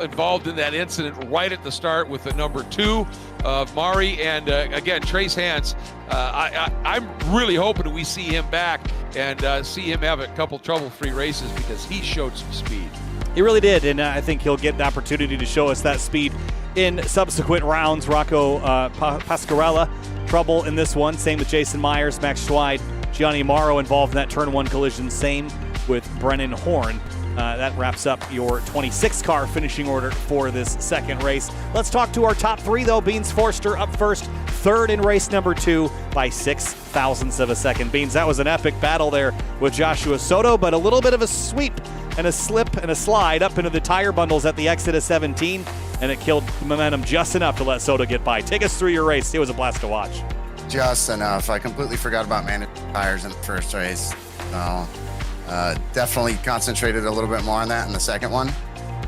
involved in that incident right at the start with the number 2 of Mari, and again, Trace Hans. I'm really hoping we see him back and see him have a couple trouble-free races because he showed some speed. He really did, and I think he'll get the opportunity to show us that speed in subsequent rounds. Rocco Pasquarella, trouble in this one. Same with Jason Myers, Max Schweid, Gianni Amaro involved in that turn 1 collision. Same with Brennan Horn. That wraps up your 26-car finishing order for this second race. Let's talk to our top 3, though. Beans Forster up first, third in race number 2 by 6 thousandths of a second. Beans, that was an epic battle there with Joshua Soto, but a little bit of a sweep and a slip and a slide up into the tire bundles at the exit of 17, and it killed the momentum just enough to let Soto get by. Take us through your race. It was a blast to watch. Just enough. I completely forgot about managing tires in the first race. So definitely concentrated a little bit more on that in the second one.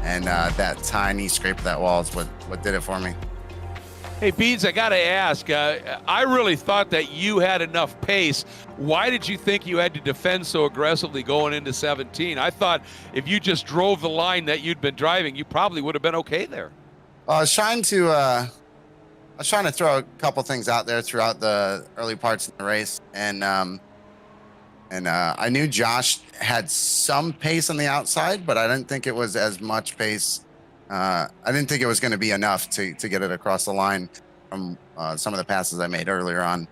And that tiny scrape of that wall is what did it for me. Hey, Beans, I got to ask, I really thought that you had enough pace. Why did you think you had to defend so aggressively going into 17? I thought if you just drove the line that you'd been driving, you probably would have been okay there. I was trying to throw a couple things out there throughout the early parts of the race, and I knew Josh had some pace on the outside, but I didn't think it was as much pace. I didn't think it was going to be enough to get it across the line from some of the passes I made earlier on.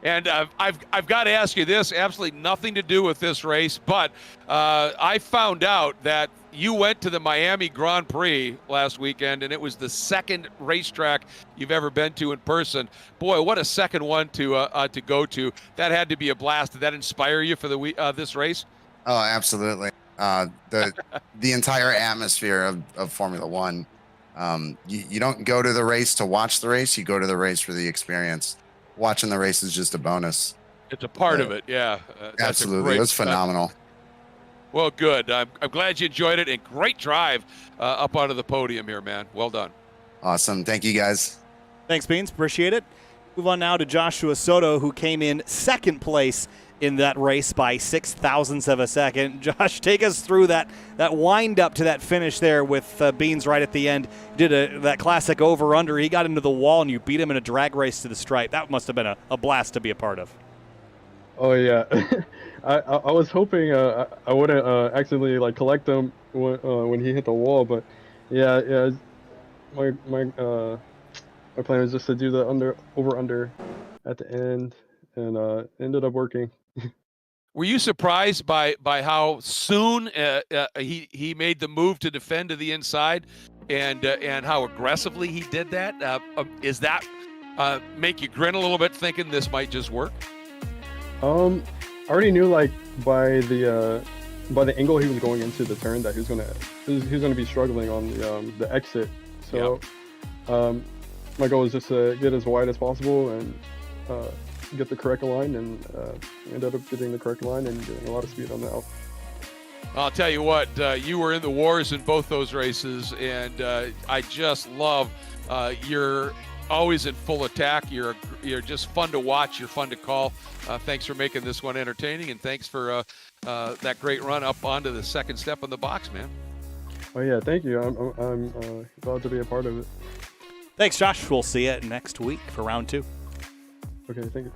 And I've got to ask you this, absolutely nothing to do with this race, but I found out that you went to the Miami Grand Prix last weekend, and it was the second racetrack you've ever been to in person. Boy, what a second one to go to. That had to be a blast. Did that inspire you for this race? Oh, absolutely. The entire atmosphere of Formula One. You don't go to the race to watch the race. You go to the race for the experience. Watching the race is just a bonus. It's a part of it, yeah. Absolutely. It was phenomenal. Well, good. I'm glad you enjoyed it, and great drive up onto the podium here, man. Well done. Awesome. Thank you, guys. Thanks, Beans. Appreciate it. Move on now to Joshua Soto, who came in second place in that race by 0.06 of a second. Josh, take us through that wind up to that finish there with Beans right at the end. You did that classic over-under. He got into the wall, and you beat him in a drag race to the stripe. That must have been a blast to be a part of. Oh, yeah. I was hoping I wouldn't accidentally collect him when he hit the wall, but yeah. My plan was just to do the over-under at the end, and ended up working. Were you surprised by how soon he made the move to defend to the inside, and how aggressively he did that? Is that make you grin a little bit, thinking this might just work? I already knew by the angle he was going into the turn that he was gonna be struggling on the exit. So my goal was just to get as wide as possible and get the correct line, and ended up getting the correct line and getting a lot of speed on the out. I'll tell you what, you were in the wars in both those races, and I just love you're always in full attack. You're just fun to watch. You're fun to call. Thanks for making this one entertaining, and thanks for that great run up onto the second step in the box, man. Oh yeah, thank you. I'm glad to be a part of it. Thanks, Josh. We'll see you next week for round 2. Okay, thank you.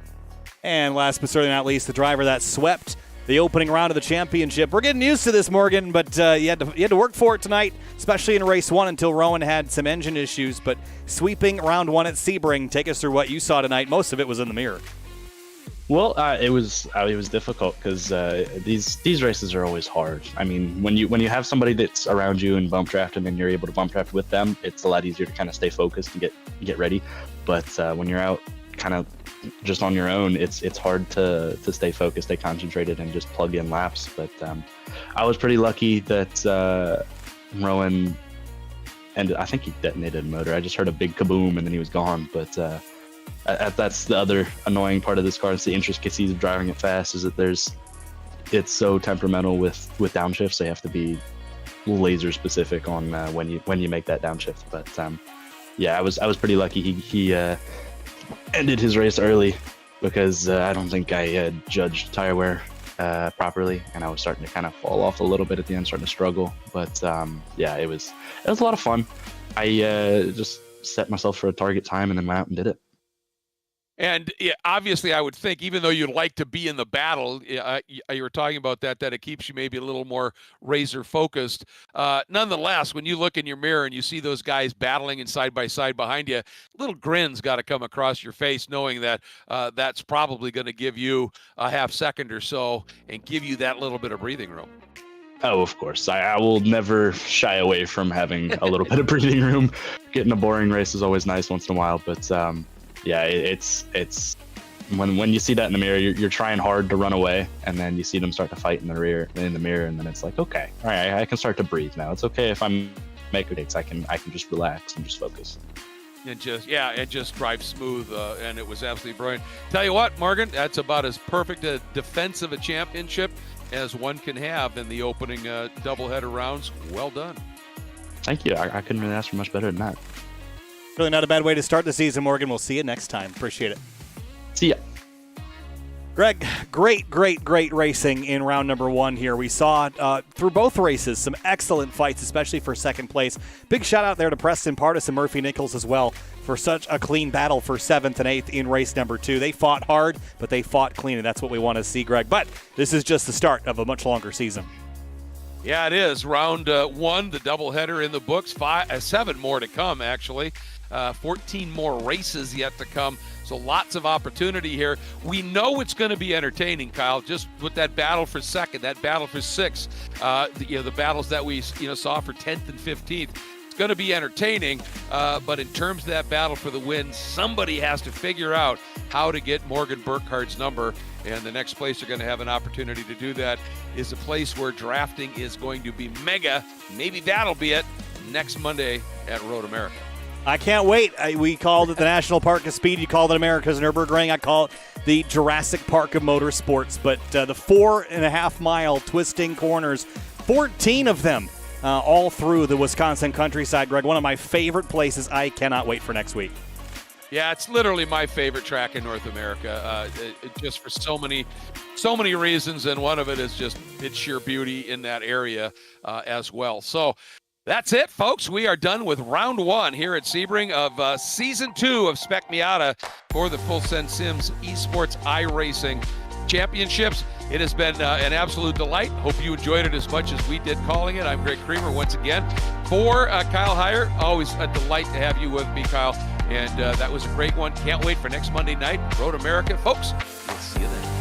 And last but certainly not least, the driver that swept the opening round of the championship. We're getting used to this, Morgan, but you had to work for it tonight, especially in race 1 until Rowan had some engine issues. But sweeping round 1 at Sebring, take us through what you saw tonight. Most of it was in the mirror. Well, it was difficult because these races are always hard. I mean, when you have somebody that's around you and bump draft, and then you're able to bump draft with them, it's a lot easier to kind of stay focused and get ready. But when you're out kind of just on your own, it's hard to stay focused, stay concentrated, and just plug in laps. But I was pretty lucky that Rowan, and I think he detonated a motor. I just heard a big kaboom, and then he was gone. But that's the other annoying part of this car. It's the intricacies of driving it fast. Is that it's so temperamental with downshifts. They have to be laser specific on when you make that downshift. But yeah, I was pretty lucky. He ended his race early because I don't think I judged tire wear properly, and I was starting to kind of fall off a little bit at the end, starting to struggle. But yeah, it was a lot of fun. I just set myself for a target time and then went out and did it. And yeah, obviously, I would think, even though you'd like to be in the battle, you were talking about that it keeps you maybe a little more razor focused. Nonetheless, when you look in your mirror and you see those guys battling and side by side behind you, little grins got to come across your face, knowing that that's probably going to give you a half second or so and give you that little bit of breathing room. Oh, of course. I will never shy away from having a little bit of breathing room. Getting a boring race is always nice once in a while, but yeah, it's when you see that in the mirror, you're trying hard to run away, and then you see them start to fight in the mirror, and then it's like, okay, all right, I can start to breathe now. It's okay if I'm making mistakes. I can just relax and just focus. And just drive smooth, and it was absolutely brilliant. Tell you what, Morgan, that's about as perfect a defense of a championship as one can have in the opening doubleheader rounds. Well done. Thank you. I couldn't really ask for much better than that. Really not a bad way to start the season, Morgan. We'll see you next time. Appreciate it. See ya. Greg, great racing in round number 1 here. We saw through both races some excellent fights, especially for second place. Big shout out there to Preston Pardis and Murphy Nichols as well for such a clean battle for 7th and 8th in race number 2. They fought hard, but they fought clean, and that's what we want to see, Greg. But this is just the start of a much longer season. Yeah, it is. Round 1, the doubleheader in the books. 7 more to come, actually. 14 more races yet to come. So lots of opportunity here. We know it's going to be entertaining, Kyle, just with that battle for 2nd, that battle for 6th, the battles that we saw for 10th and 15th. It's going to be entertaining, but in terms of that battle for the win, somebody has to figure out how to get Morgan Burkhardt's number, and the next place you're going to have an opportunity to do that is a place where drafting is going to be mega. Maybe that'll be it next Monday at Road America. I can't wait. We called it the National Park of Speed. You called it America's Nürburgring. I call it the Jurassic Park of motorsports. But the 4.5-mile twisting corners, 14 of them all through the Wisconsin countryside, Greg. One of my favorite places. I cannot wait for next week. Yeah, it's literally my favorite track in North America, just for so many reasons, and one of it is just its sheer beauty in that area as well. So that's it, folks. We are done with round 1 here at Sebring of season 2 of Spec Miata for the Full Send Sims Esports iRacing Championships. It has been an absolute delight. Hope you enjoyed it as much as we did calling it. I'm Greg Creamer once again for Kyle Heyer. Always a delight to have you with me, Kyle. And that was a great one. Can't wait for next Monday night. Road America. Folks, we'll see you then.